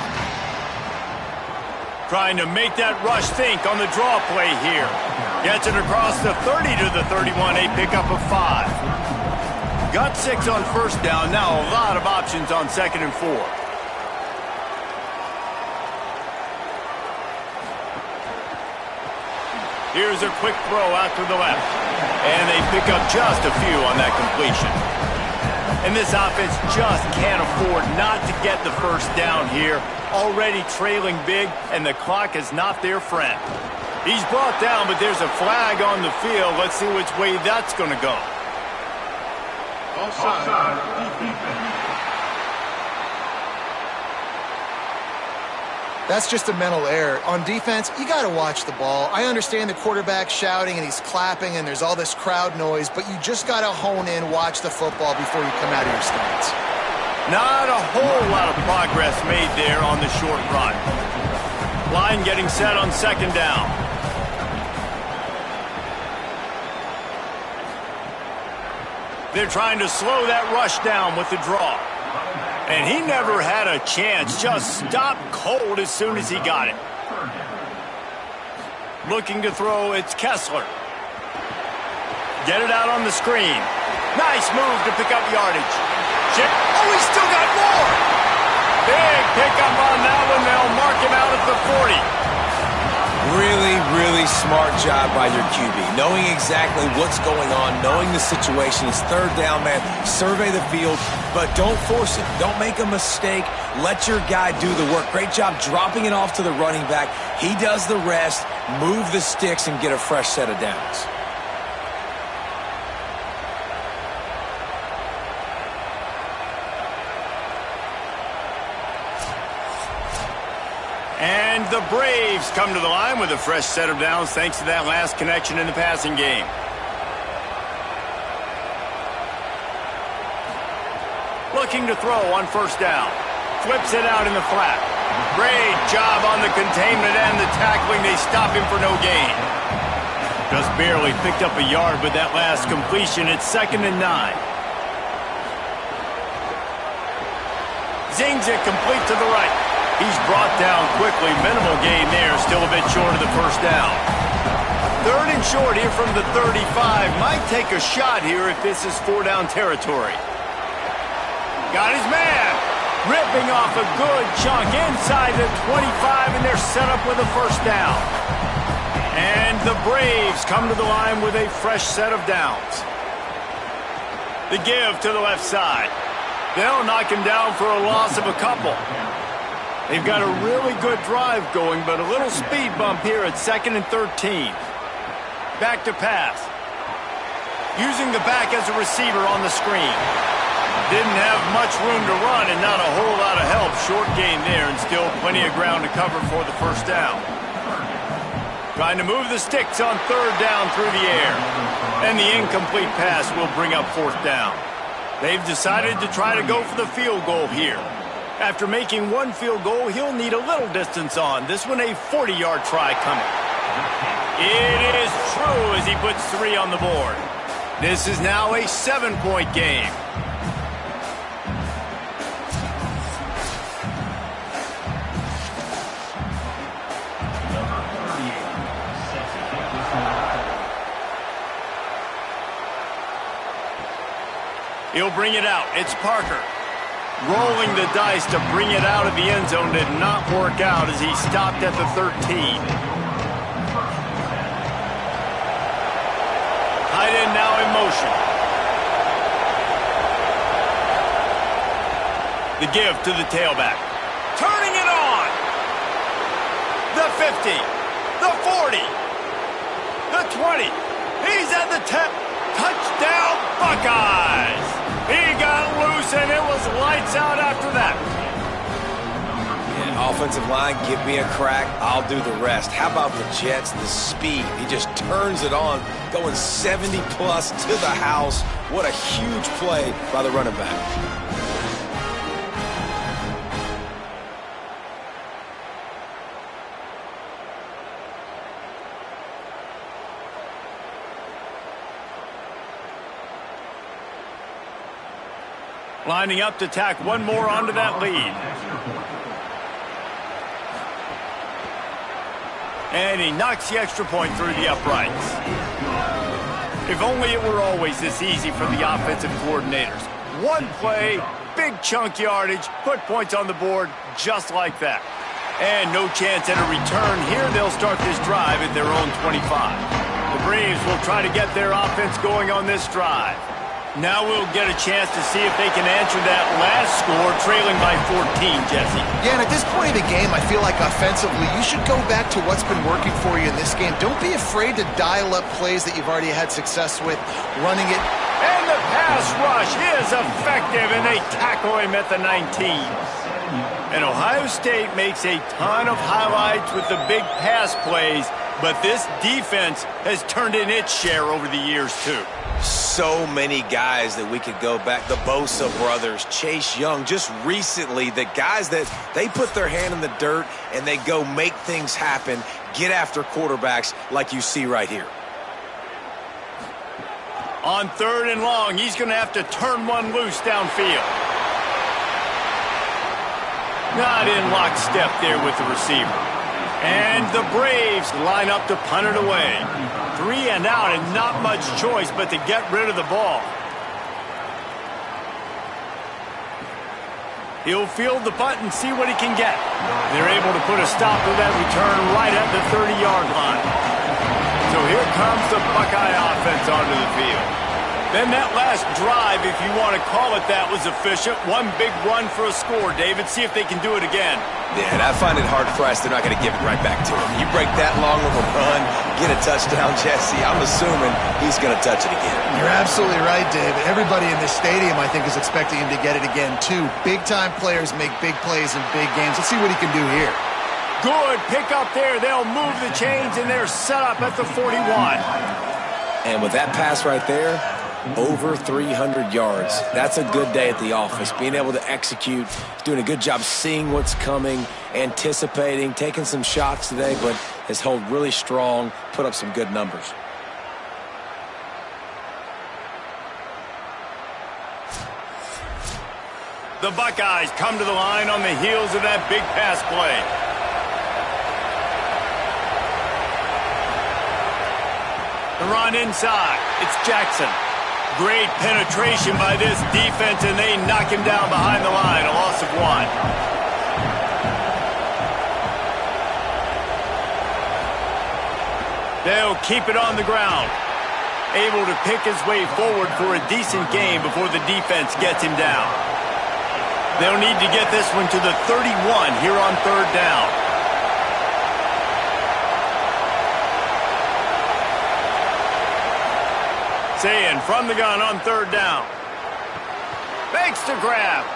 Trying to make that rush think on the draw play here. Gets it across the 30 to the 31. A pickup of 5. Got 6 on first down. Now a lot of options on 2nd and 4. Here's a quick throw out to the left. And they pick up just a few on that completion. And this offense just can't afford not to get the first down here. Already trailing big, and the clock is not their friend. He's brought down, but there's a flag on the field. Let's see which way that's going to go. Offside. That's just a mental error. On defense, you got to watch the ball. I understand the quarterback shouting and he's clapping and there's all this crowd noise, but you just got to hone in, watch the football before you come out of your stance. Not a whole lot of progress made there on the short run. Line getting set on 2nd down. They're trying to slow that rush down with the draw. And he never had a chance. Just stopped cold as soon as he got it. Looking to throw, it's Kessler. Get it out on the screen. Nice move to pick up yardage. Oh, he's still got more. Big pickup on that one. They'll mark him out at the 40. Really, really smart job by your QB. Knowing exactly what's going on, knowing the situation. It's 3rd down, man. Survey the field, but don't force it. Don't make a mistake. Let your guy do the work. Great job dropping it off to the running back. He does the rest. Move the sticks and get a fresh set of downs. And the Braves come to the line with a fresh set of downs thanks to that last connection in the passing game. Looking to throw on 1st down. Flips it out in the flat. Great job on the containment and the tackling. They stop him for no gain. Just barely picked up a yard with that last completion. It's 2nd and 9. Zings it complete to the right. He's brought down quickly. Minimal gain there. Still a bit short of the 1st down. 3rd and short here from the 35. Might take a shot here if this is 4-down territory. Got his man. Ripping off a good chunk inside the 25, and they're set up with a 1st down. And the Braves come to the line with a fresh set of downs. The give to the left side. They'll knock him down for a loss of a couple. They've got a really good drive going, but a little speed bump here at 2nd and 13. Back to pass. Using the back as a receiver on the screen. Didn't have much room to run and not a whole lot of help. Short gain there and still plenty of ground to cover for the 1st down. Trying to move the sticks on 3rd down through the air. And the incomplete pass will bring up 4th down. They've decided to try to go for the field goal here. After making one field goal, he'll need a little distance on. This one a 40-yard try coming. It is true as he puts 3 on the board. This is now a 7-point game. He'll bring it out. It's Parker. Rolling the dice to bring it out of the end zone did not work out as he stopped at the 13. Tight end now in motion. The give to the tailback. Turning it on. The 50. The 40. The 20. He's at the 10. Touchdown, Buckeyes. He got loose, and it was lights out after that. Yeah, offensive line, give me a crack. I'll do the rest. How about the Jets, the speed? He just turns it on, going 70-plus to the house. What a huge play by the running back. Lining up to tack one more onto that lead. And he knocks the extra point through the uprights. If only it were always this easy for the offensive coordinators. One play, big chunk yardage, put points on the board just like that. And no chance at a return here. They'll start this drive at their own 25. The Braves will try to get their offense going on this drive. Now we'll get a chance to see if they can answer that last score, trailing by 14, Jesse. Yeah, and at this point of the game, I feel like offensively, you should go back to what's been working for you in this game. Don't be afraid to dial up plays that you've already had success with, running it. And the pass rush is effective, and they tackle him at the 19. And Ohio State makes a ton of highlights with the big pass plays, but this defense has turned in its share over the years, too. So many guys that we could go back. The Bosa brothers, Chase Young, just recently, the guys that they put their hand in the dirt and they go make things happen, get after quarterbacks like you see right here. On 3rd and long, he's going to have to turn one loose downfield. Not in lockstep there with the receiver. And the Braves line up to punt it away. 3 and out, and not much choice but to get rid of the ball. He'll field the punt and see what he can get. They're able to put a stop to that return right at the 30-yard line. So here comes the Buckeye offense onto the field. Then that last drive, if you want to call it that, was efficient. One big run for a score. David, see if they can do it again. Yeah, and I find it hard-pressed they're not going to give it right back to him. You break that long of a run, get a touchdown, Jesse, I'm assuming he's going to touch it again. You're absolutely right, David. Everybody in this stadium, I think, is expecting him to get it again, too. Big-time players make big plays in big games. Let's see what he can do here. Good pick up there. They'll move the chains, and they're set up at the 41. And with that pass right there, over 300 yards. That's a good day at the office. Being able to execute, doing a good job seeing what's coming, anticipating, taking some shots today, but has held really strong, put up some good numbers. The Buckeyes come to the line on the heels of that big pass play. The run inside. It's Jackson. Great penetration by this defense, and they knock him down behind the line. A loss of 1. They'll keep it on the ground. Able to pick his way forward for a decent game before the defense gets him down. They'll need to get this one to the 31 here on 3rd down. Saying from the gun on 3rd down. Makes the grab.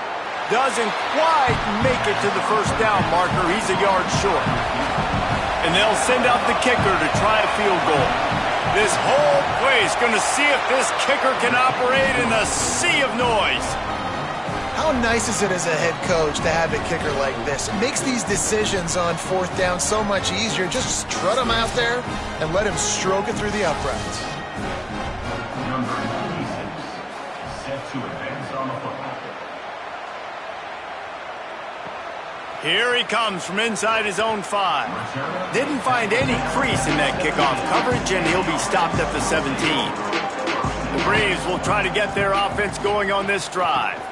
Doesn't quite make it to the 1st down marker. He's a yard short. And they'll send out the kicker to try a field goal. This whole play is going to see if this kicker can operate in a sea of noise. How How nice is it as a head coach to have a kicker like this? It makes these decisions on fourth down so much easier. Just strut him out there and let him stroke it through the uprights. Number 96, set to advance on the football. Here he comes from inside his own 5. Didn't find any crease in that kickoff coverage, and he'll be stopped at the 17. The Braves will try to get their offense going on this drive.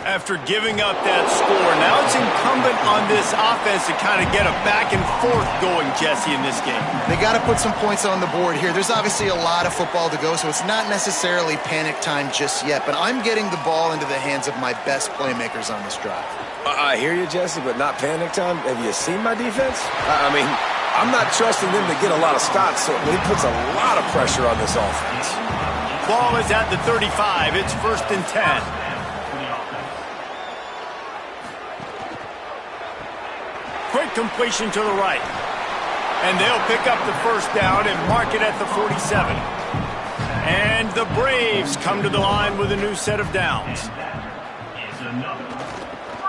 After giving up that score, now it's incumbent on this offense to kind of get a back and forth going, Jesse, in this game. They got to put some points on the board here. There's obviously a lot of football to go, so it's not necessarily panic time just yet, but I'm getting the ball into the hands of my best playmakers on this drive. I hear you, Jesse, but not panic time. Have you seen my defense? I mean, I'm not trusting them to get a lot of stops, so he puts a lot of pressure on this offense. Ball is at the 35. It's 1st and 10. Quick completion to the right. And they'll pick up the first down and mark it at the 47. And the Braves come to the line with a new set of downs.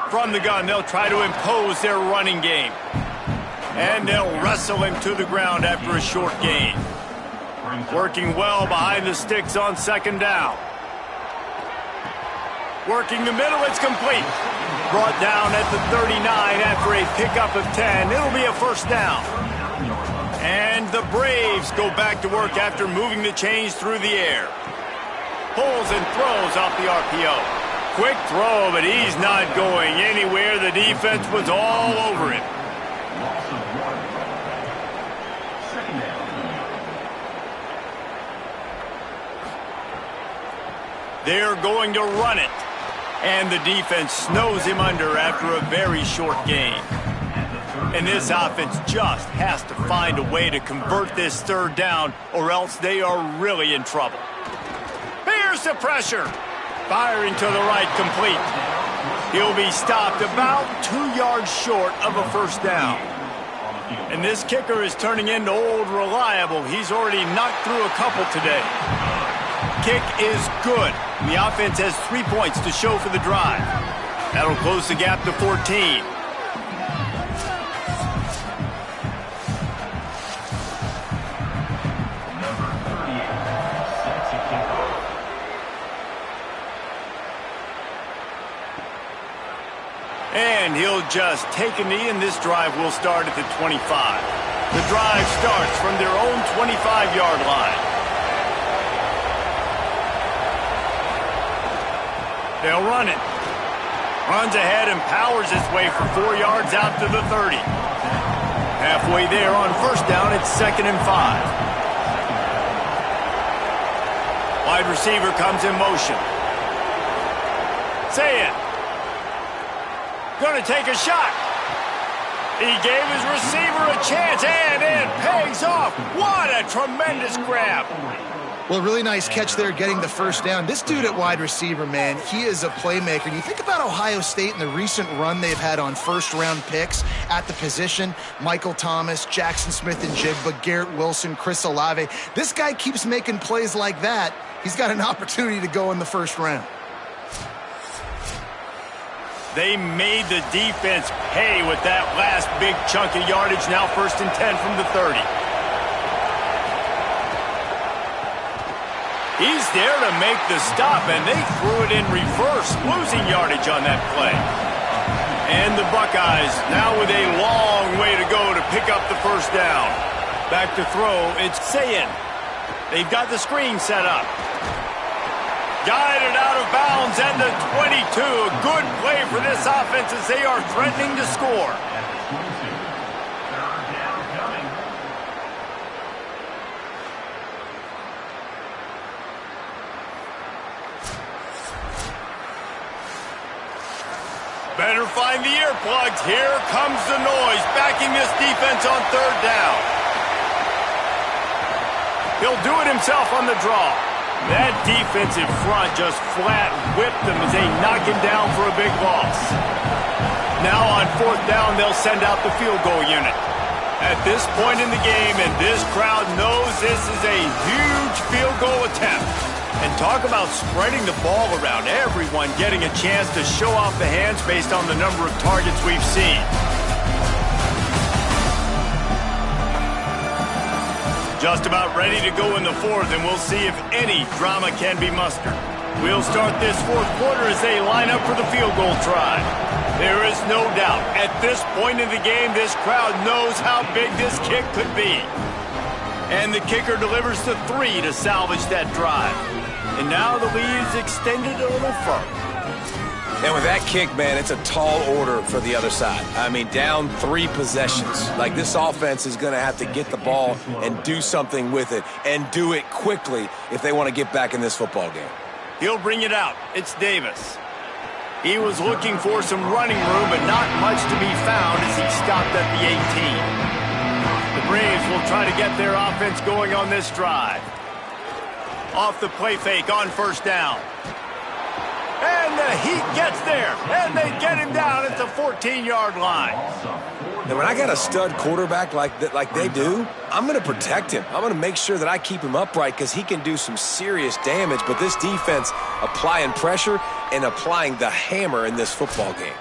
From the gun, they'll try to impose their running game. And they'll wrestle him to the ground after a short gain. Working well behind the sticks on 2nd down. Working the middle, it's complete. Brought down at the 39 after a pickup of 10. It'll be a first down. And the Braves go back to work after moving the chains through the air. Pulls and throws off the RPO. Quick throw, but he's not going anywhere. The defense was all over him. They're going to run it. And the defense snows him under after a very short gain. And this offense just has to find a way to convert this 3rd down, or else they are really in trouble. Here's the pressure. Firing to the right, complete. He'll be stopped about 2 yards short of a first down. And this kicker is turning into old reliable. He's already knocked through a couple today. Kick is good. The offense has 3 points to show for the drive. That'll close the gap to 14. Number 38, set to kick off. And he'll just take a knee, and this drive will start at the 25. The drive starts from their own 25-yard line. They'll run it. Runs ahead and powers his way for 4 yards out to the 30. Halfway there on first down, it's 2nd and 5. Wide receiver comes in motion. Say it. Gonna take a shot. He gave his receiver a chance, and it pays off. What a tremendous grab. Well, really nice catch there getting the first down. This dude at wide receiver, man, he is a playmaker. You think about Ohio State and the recent run they've had on first-round picks at the position. Michael Thomas, Jackson Smith-Njigba, Garrett Wilson, Chris Olave. This guy keeps making plays like that. He's got an opportunity to go in the first round. They made the defense pay with that last big chunk of yardage. Now 1st and 10 from the 30. He's there to make the stop, and they threw it in reverse, losing yardage on that play. And the Buckeyes now with a long way to go to pick up the first down. Back to throw, it's Sayin. They've got the screen set up. Guided out of bounds at the 22. A good play for this offense as they are threatening to score. Better find the earplugs. Here comes the noise, backing this defense on 3rd down. He'll do it himself on the draw. That defensive front just flat whipped them as they knock him down for a big loss. Now on 4th down, they'll send out the field goal unit. At this point in the game, and this crowd knows this is a huge field goal attempt. And talk about spreading the ball around. Everyone getting a chance to show off the hands based on the number of targets we've seen. Just about ready to go in the fourth, and we'll see if any drama can be mustered. We'll start this fourth quarter as they line up for the field goal try. There is no doubt, at this point in the game, this crowd knows how big this kick could be. And the kicker delivers the 3 to salvage that drive. And now the lead is extended a little further. And with that kick, man, it's a tall order for the other side. I mean, down 3 possessions. Like, this offense is going to have to get the ball and do something with it, and do it quickly if they want to get back in this football game. He'll bring it out. It's Davis. He was looking for some running room, but not much to be found as he stopped at the 18. The Braves will try to get their offense going on this drive. Off the play fake on first down. And the Heat gets there, and they get him down at the 14-yard line. And when I got a stud quarterback like they do, I'm going to protect him. I'm going to make sure that I keep him upright because he can do some serious damage. But this defense applying pressure and applying the hammer in this football game.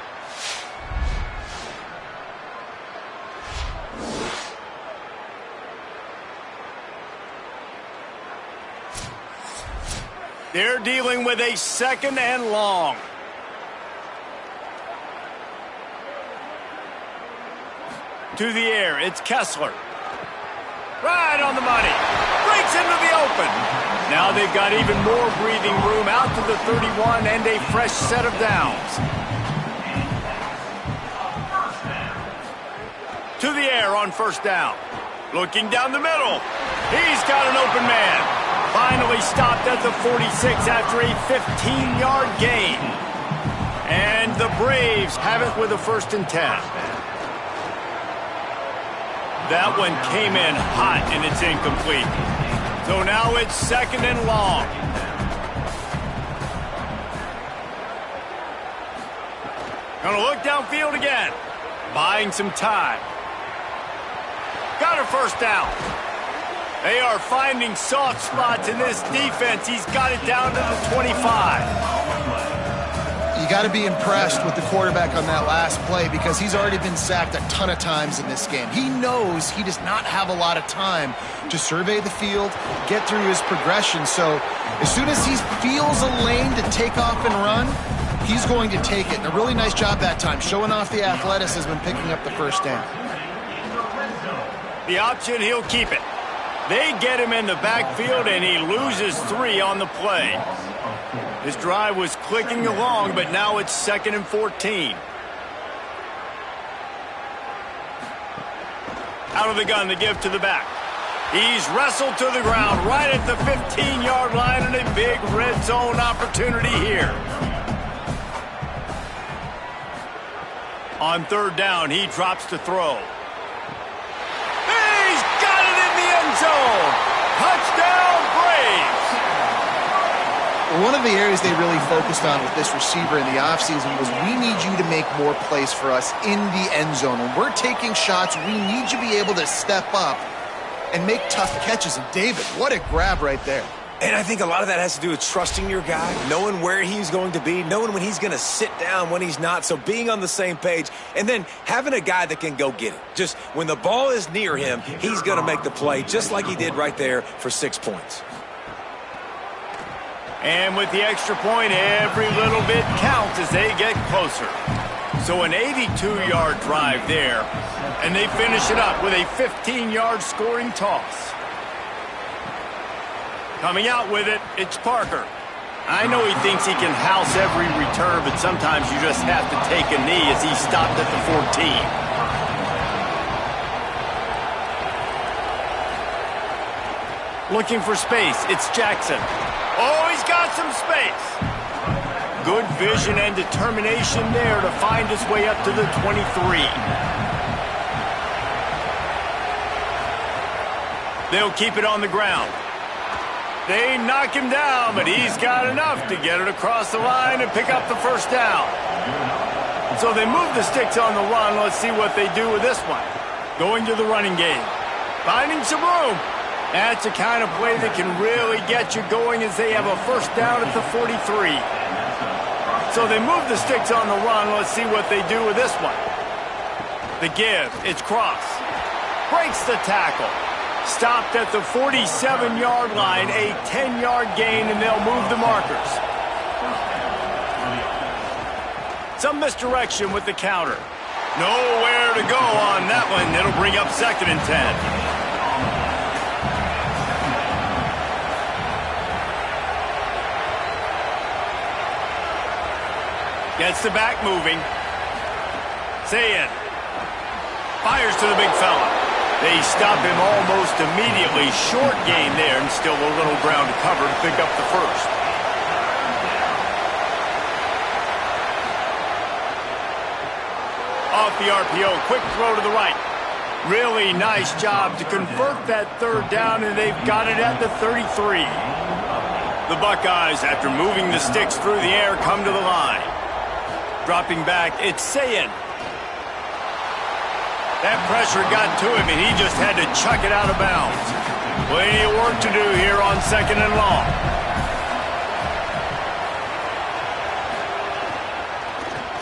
They're dealing with a 2nd and long. To the air, it's Kessler. Right on the money. Breaks into the open. Now they've got even more breathing room out to the 31 and a fresh set of downs. To the air on first down. Looking down the middle. He's got an open man. Finally stopped at the 46 after a 15-yard gain. And the Braves have it with a 1st and 10. That one came in hot, and it's incomplete. So now it's 2nd and long. Gonna look downfield again. Buying some time. Got a first down. They are finding soft spots in this defense. He's got it down to the 25. You got to be impressed with the quarterback on that last play because he's already been sacked a ton of times in this game. He knows he does not have a lot of time to survey the field, get through his progression. So as soon as he feels a lane to take off and run, he's going to take it. And a really nice job that time, showing off the athleticism and picking up the first down. The option, he'll keep it. They get him in the backfield, and he loses 3 on the play. His drive was clicking along, but now it's 2nd and 14. Out of the gun, the give to the back. He's wrestled to the ground right at the 15-yard line, and a big red zone opportunity here. On 3rd down, he drops to throw. Zone. Touchdown, Braves! One of the areas they really focused on with this receiver in the offseason was we need you to make more plays for us in the end zone. When we're taking shots, we need you to be able to step up and make tough catches. And David, what a grab right there. And I think a lot of that has to do with trusting your guy, knowing where he's going to be, knowing when he's going to sit down, when he's not. So being on the same page, and then having a guy that can go get it. Just when the ball is near him, he's going to make the play, just like he did right there for 6 points. And with the extra point, every little bit counts as they get closer. So an 82-yard drive there, and they finish it up with a 15-yard scoring toss. Coming out with it, it's Parker. I know he thinks he can house every return, but sometimes you just have to take a knee as he stopped at the 14. Looking for space, it's Jackson. Oh, he's got some space. Good vision and determination there to find his way up to the 23. They'll keep it on the ground. They knock him down, but he's got enough to get it across the line and pick up the first down. So they move the sticks on the run. Let's see what they do with this one. Going to the running game. Finding some room. That's the kind of play that can really get you going as they have a first down at the 43. So they move the sticks on the run. Let's see what they do with this one. The give. It's Cross. Breaks the tackle. Stopped at the 47-yard line. A 10-yard gain, and they'll move the markers. Some misdirection with the counter. Nowhere to go on that one. It'll bring up 2nd and 10. Gets the back moving. Sayin fires to the big fella. They stop him almost immediately. Short gain there, and still a little ground to cover to pick up the first. Off the RPO, quick throw to the right. Really nice job to convert that 3rd down, and they've got it at the 33. The Buckeyes, after moving the sticks through the air, come to the line. Dropping back, it's Sayin. That pressure got to him, and he just had to chuck it out of bounds. Plenty of work to do here on 2nd and long.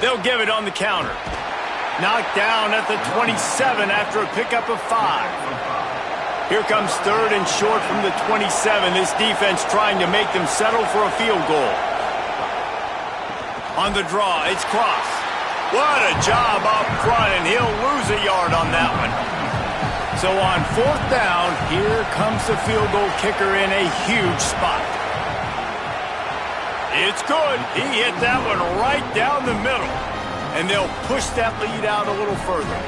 They'll give it on the counter. Knocked down at the 27 after a pickup of 5. Here comes 3rd and short from the 27. This defense trying to make them settle for a field goal. On the draw, it's Cross. What a job up front, and he'll lose a yard on that one. So on 4th down, here comes the field goal kicker in a huge spot. It's good. He hit that one right down the middle, and they'll push that lead out a little further.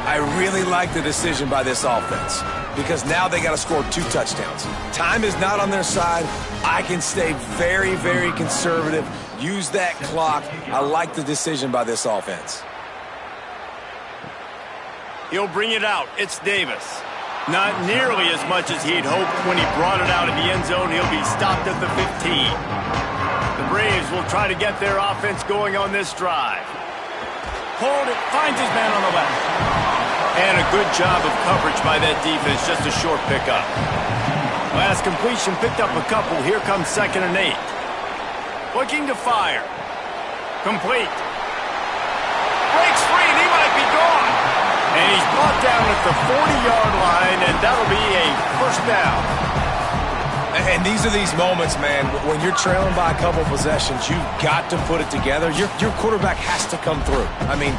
I really like the decision by this offense because now they got to score 2 touchdowns. Time is not on their side. I can stay very, very conservative. Use that clock. I like the decision by this offense. He'll bring it out. It's Davis. Not nearly as much as he'd hoped when he brought it out of the end zone. He'll be stopped at the 15. The Braves will try to get their offense going on this drive. Hold it. Finds his man on the left. And a good job of coverage by that defense. Just a short pickup. Last completion picked up a couple. Here comes 2nd and 8. Looking to fire. Complete. Breaks free, and he might be gone. And he's brought down at the 40-yard line, and that'll be a first down. And these are these moments, man, when you're trailing by a couple possessions, you've got to put it together. Your quarterback has to come through. I mean,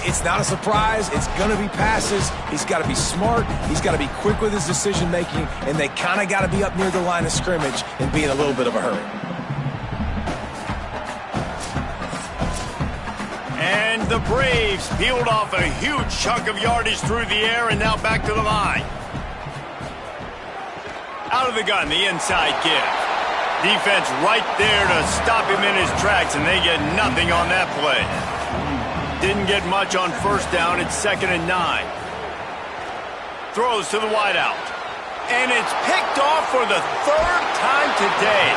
it's not a surprise. It's going to be passes. He's got to be smart. He's got to be quick with his decision-making, and they kind of got to be up near the line of scrimmage and be in a little bit of a hurry. And the Braves peeled off a huge chunk of yardage through the air, and now back to the line. Out of the gun, the inside give. Defense right there to stop him in his tracks, and they get nothing on that play. Didn't get much on 1st down. It's 2nd and 9. Throws to the wideout. And it's picked off for the 3rd time today.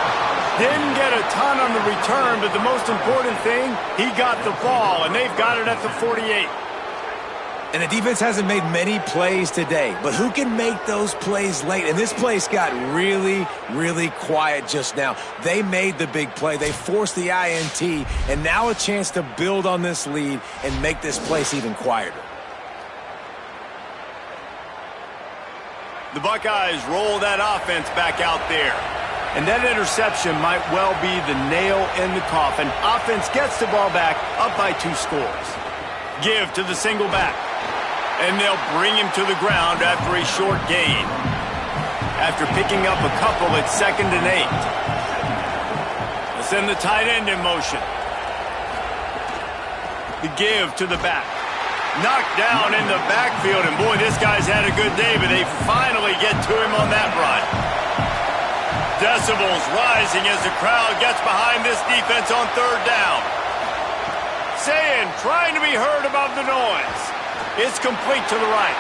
Didn't get a ton on the return, but the most important thing, he got the ball, and they've got it at the 48. And the defense hasn't made many plays today, but who can make those plays late? And this place got really, really quiet just now. They made the big play. They forced the INT, and now a chance to build on this lead and make this place even quieter. The Buckeyes roll that offense back out there. And that interception might well be the nail in the coffin. Offense gets the ball back, up by 2 scores. Give to the single back. And they'll bring him to the ground after a short gain. After picking up a couple, it's 2nd and 8. They'll send the tight end in motion. The give to the back. Knocked down in the backfield, and boy, this guy's had a good day, but they finally get to him on that run. Decibels rising as the crowd gets behind this defense on 3rd down. Sayin trying to be heard above the noise. It's complete to the right.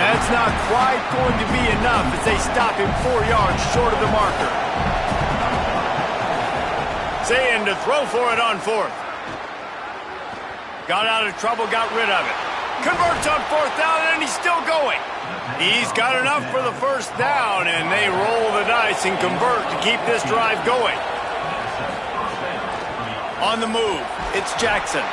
That's not quite going to be enough as they stop him 4 yards short of the marker. Sayin to throw for it on 4th. Got out of trouble, got rid of it. Converts on 4th down, and he's still going. He's got enough for the first down, and they roll the dice and convert to keep this drive going. On the move, it's Jackson.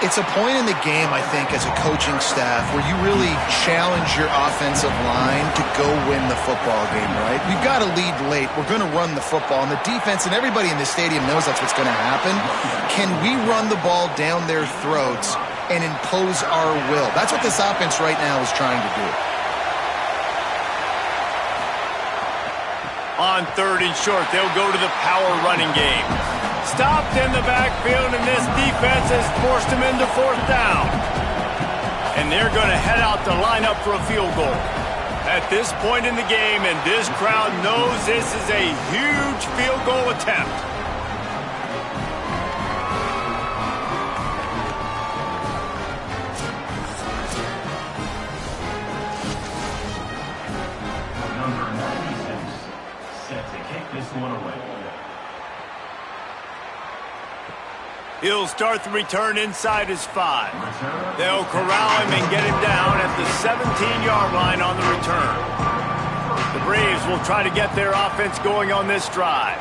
It's a point in the game, I think, as a coaching staff where you really challenge your offensive line to go win the football game, right? We've got to lead late. We're going to run the football, and the defense and everybody in the stadium knows that's what's going to happen. Can we run the ball down their throats and impose our will? That's what this offense right now is trying to do. On 3rd and short, they'll go to the power running game. Stopped in the backfield, and this defense has forced him into 4th down. And they're going to head out to line up for a field goal. At this point in the game, and this crowd knows this is a huge field goal attempt. Number 96, set to kick this one away. He'll start the return inside his 5. They'll corral him and get him down at the 17-yard line on the return. The Braves will try to get their offense going on this drive.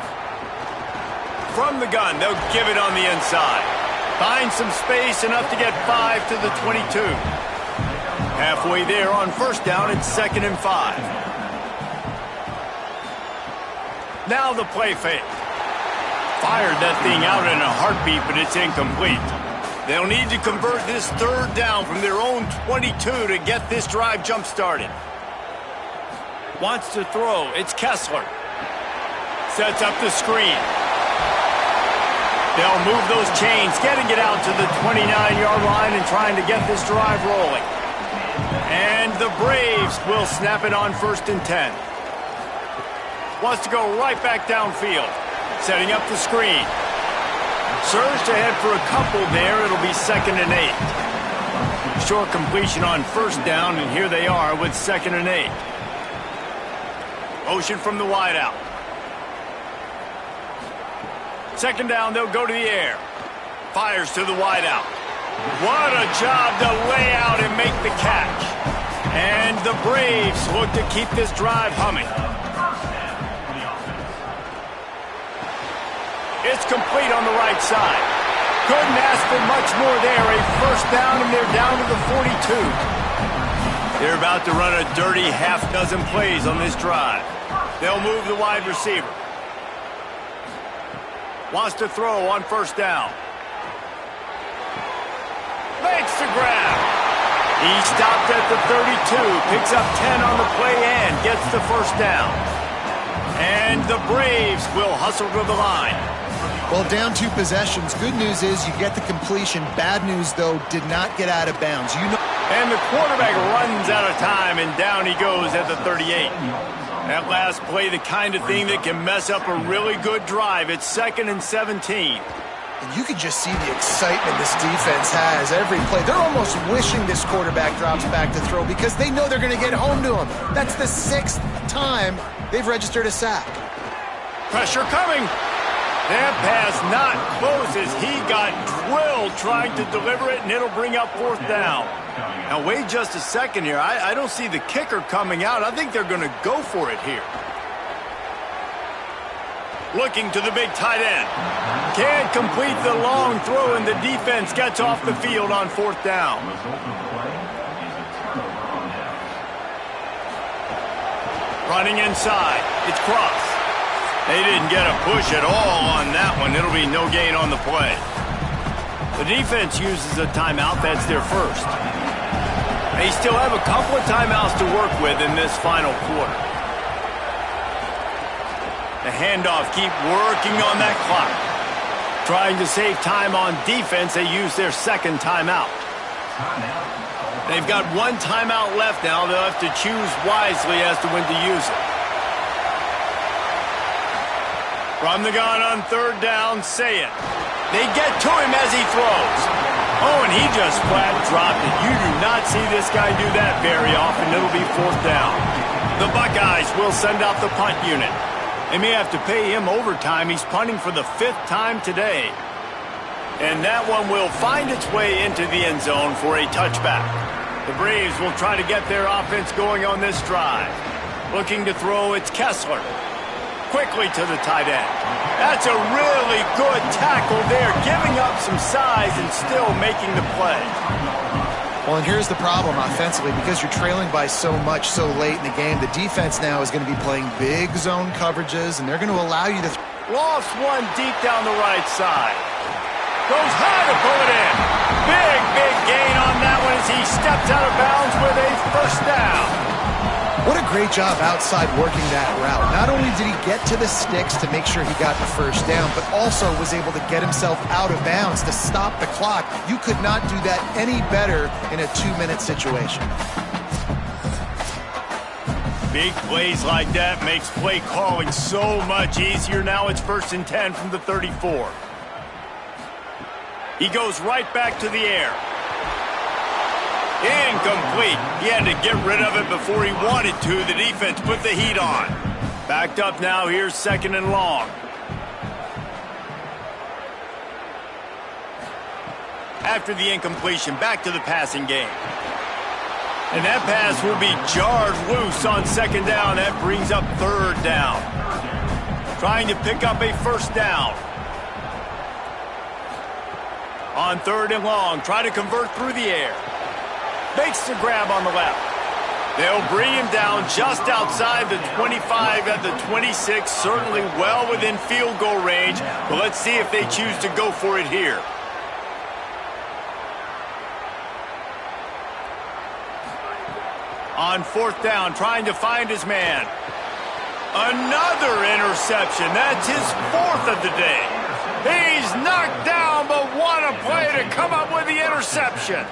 From the gun, they'll give it on the inside. Find some space enough to get 5 to the 22. Halfway there on 1st down, it's 2nd and 5. Now the play fake. Fired that thing out in a heartbeat, but it's incomplete. They'll need to convert this 3rd down from their own 22 to get this drive jump-started. Wants to throw. It's Kessler. Sets up the screen. They'll move those chains, getting it out to the 29-yard line and trying to get this drive rolling. And the Braves will snap it on 1st and 10. Wants to go right back downfield. Setting up the screen. Surged ahead for a couple there. It'll be 2nd and 8. Short completion on 1st down, and here they are with 2nd and 8. Motion from the wideout. 2nd down, they'll go to the air. Fires to the wideout. What a job to lay out and make the catch. And the Braves look to keep this drive humming. It's complete on the right side. Couldn't ask for much more there. A 1st down, and they're down to the 42. They're about to run a dirty half-dozen plays on this drive. They'll move the wide receiver. Wants to throw on 1st down. Makes the grab. He stopped at the 32. Picks up 10 on the play and gets the 1st down. And the Braves will hustle to the line. Well, down 2 possessions. Good news is you get the completion. Bad news, though, did not get out of bounds. And the quarterback runs out of time, and down he goes at the 38. That last play, the kind of thing that can mess up a really good drive. It's 2nd and 17. And you can just see the excitement this defense has every play. They're almost wishing this quarterback drops back to throw because they know they're going to get home to him. That's the 6th time they've registered a sack. Pressure coming. That pass not close as he got drilled trying to deliver it, and it'll bring up 4th down. Now, wait just a second here. I don't see the kicker coming out. I think they're going to go for it here. Looking to the big tight end. Can't complete the long throw, and the defense gets off the field on 4th down. Running inside. It's Cross. They didn't get a push at all on that one. It'll be no gain on the play. The defense uses a timeout. That's their first. They still have a couple of timeouts to work with in this final quarter. The handoff, keep working on that clock. Trying to save time on defense, they use their 2nd timeout. They've got 1 timeout left now. They'll have to choose wisely as to when to use it. From the gun on 3rd down, say it. They get to him as he throws. Oh, and he just flat dropped it. You do not see this guy do that very often. It'll be 4th down. The Buckeyes will send out the punt unit. They may have to pay him overtime. He's punting for the 5th time today. And that one will find its way into the end zone for a touchback. The Braves will try to get their offense going on this drive. Looking to throw, it's Kessler. Quickly to the tight end. That's a really good tackle there, giving up some size and still making the play. Well, and here's the problem offensively. Because you're trailing by so much so late in the game, the defense now is going to be playing big zone coverages, and they're going to allow you to... Lofts one deep down the right side. Goes high to pull it in. Big gain on that one as he steps out of bounds with a first down. What a great job outside working that route. Not only did he get to the sticks to make sure he got the first down, but also was able to get himself out of bounds to stop the clock. You could not do that any better in a 2-minute situation. Big plays like that makes play calling so much easier. Now it's 1st and 10 from the 34. He goes right back to the air. Incomplete. He had to get rid of it before he wanted to. The defense put the heat on. Backed up now. Here's 2nd and long. After the incompletion, back to the passing game. And that pass will be jarred loose on 2nd down. That brings up 3rd down. Trying to pick up a first down. On 3rd and long, try to convert through the air. Makes the grab on the left. They'll bring him down just outside the 25 at the 26, certainly well within field goal range, but let's see if they choose to go for it here. On 4th down, trying to find his man. Another interception. That's his 4th of the day. He's knocked down, but what a play to come up with the interception.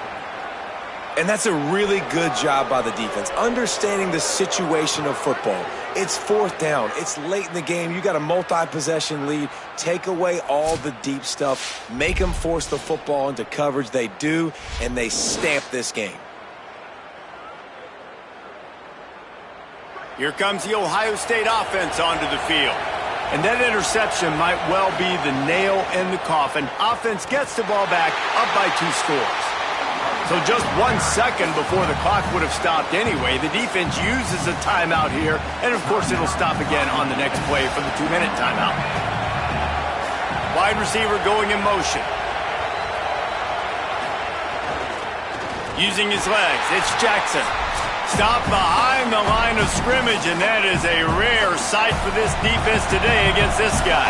And that's a really good job by the defense, understanding the situation of football. It's 4th down. It's late in the game. You got a multi-possession lead. Take away all the deep stuff. Make them force the football into coverage. They do, and they stamp this game. Here comes the Ohio State offense onto the field. And that interception might well be the nail in the coffin. Offense gets the ball back, up by 2 scores. So just 1 second before the clock would have stopped anyway, the defense uses a timeout here, and of course it'll stop again on the next play for the 2-minute timeout. Wide receiver going in motion. Using his legs, it's Jackson. Stopped behind the line of scrimmage, and that is a rare sight for this defense today against this guy.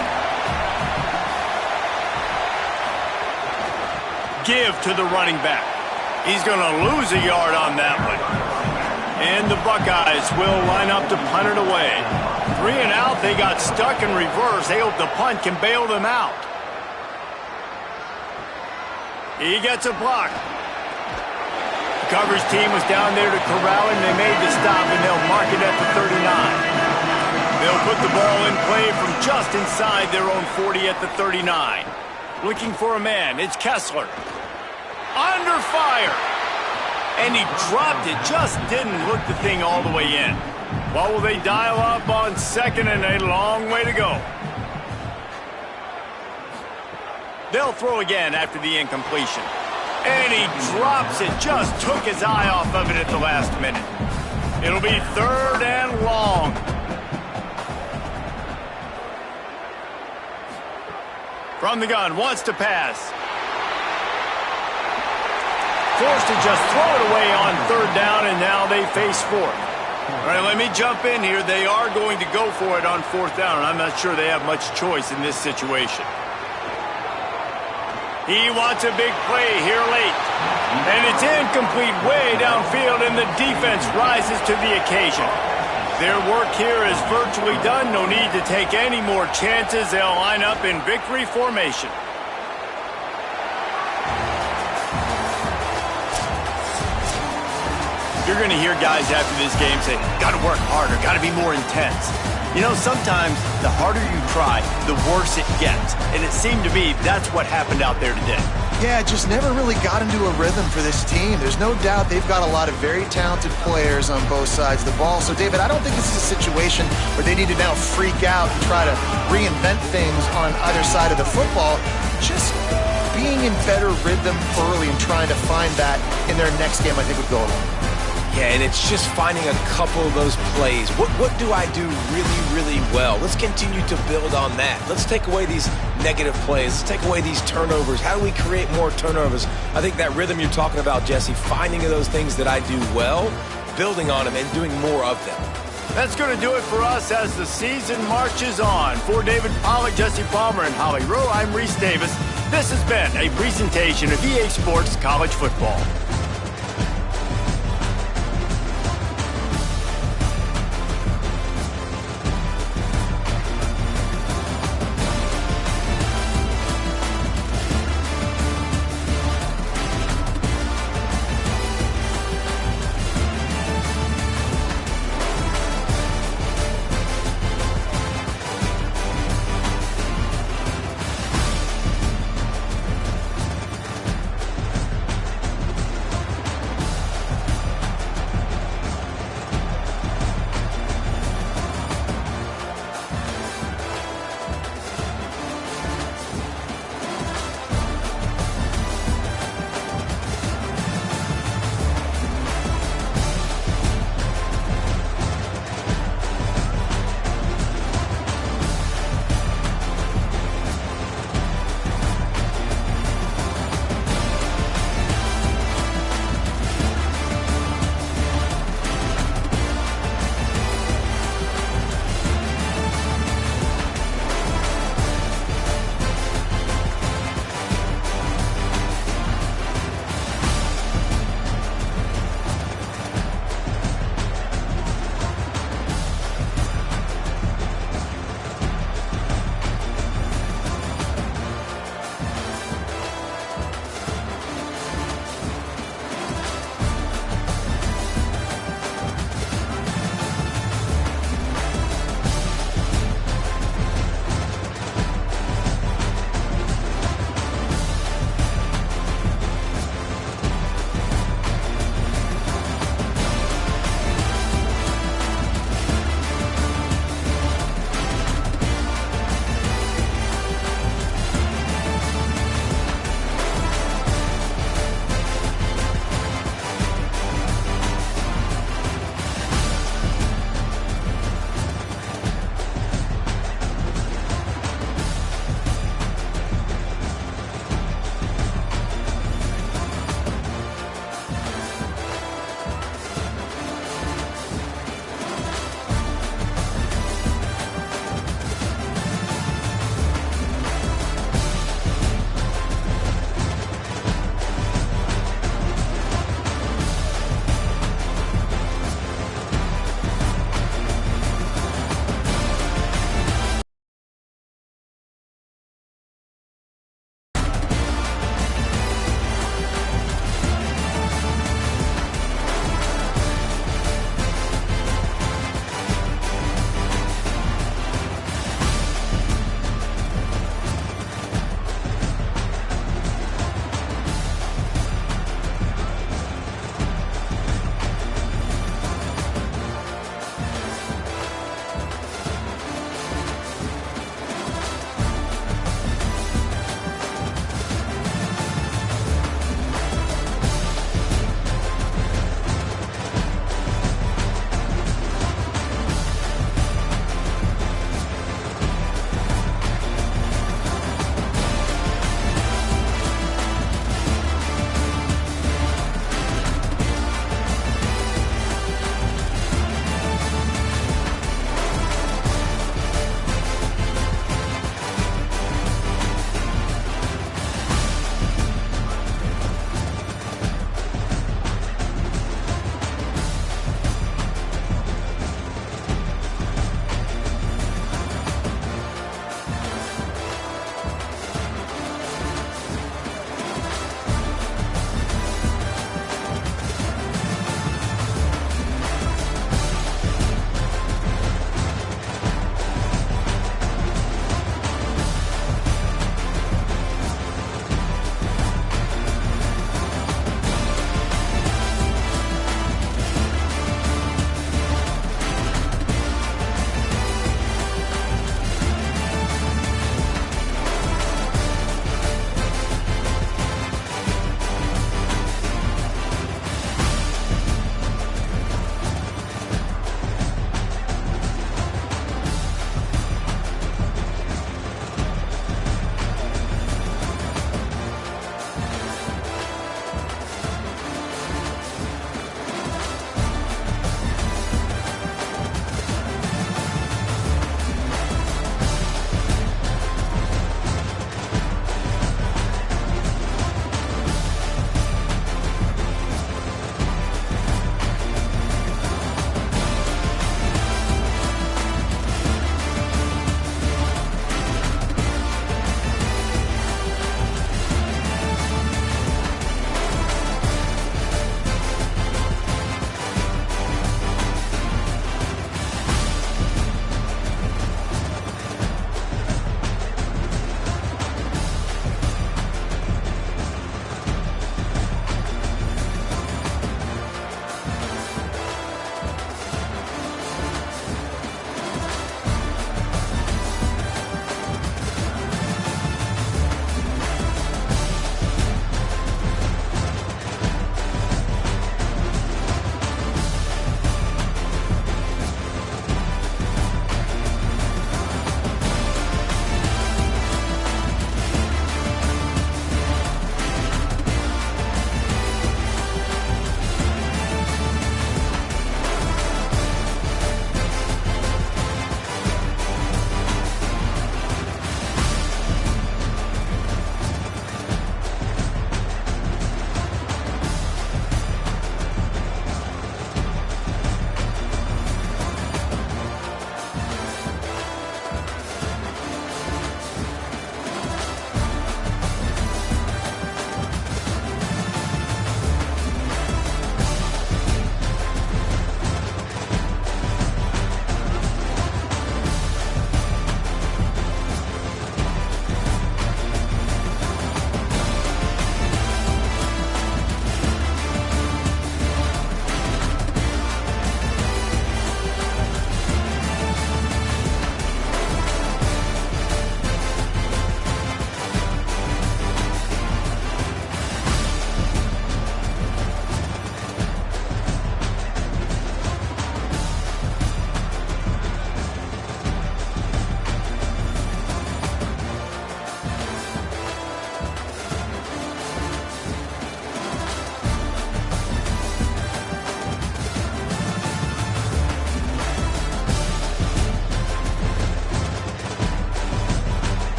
Give to the running back. He's going to lose a yard on that one. And the Buckeyes will line up to punt it away. 3 and out, they got stuck in reverse. They hope the punt can bail them out. He gets a block. The coverage team was down there to corral him. They made the stop, and they'll mark it at the 39. They'll put the ball in play from just inside their own 40 at the 39. Looking for a man. It's Kessler. Under fire. And he dropped it. Just didn't look the thing all the way in. What will they dial up on 2nd and a long way to go? They'll throw again after the incompletion. And he drops it. Just took his eye off of it at the last minute. It'll be 3rd and long. From the gun, wants to pass. Forced to just throw it away on 3rd down, and now they face 4th. All right, let me jump in here. They are going to go for it on 4th down, and I'm not sure they have much choice in this situation. He wants a big play here late. And it's incomplete way downfield, and the defense rises to the occasion. Their work here is virtually done. No need to take any more chances. They'll line up in victory formation. You're going to hear guys after this game say, got to work harder, got to be more intense. You know, sometimes the harder you try, the worse it gets. And it seemed to me that's what happened out there today. Yeah, just never really got into a rhythm for this team. There's no doubt they've got a lot of very talented players on both sides of the ball. So, David, I don't think this is a situation where they need to now freak out and try to reinvent things on either side of the football. Just being in better rhythm early and trying to find that in their next game, I think would go a long way. Yeah, and it's just finding a couple of those plays. What do I do really, really well? Let's continue to build on that. Let's take away these negative plays. Let's take away these turnovers. How do we create more turnovers? I think that rhythm you're talking about, Jesse, finding those things that I do well, building on them, and doing more of them. That's going to do it for us as the season marches on. For David Pollack, Jesse Palmer, and Holly Rowe, I'm Reese Davis. This has been a presentation of EA Sports College Football.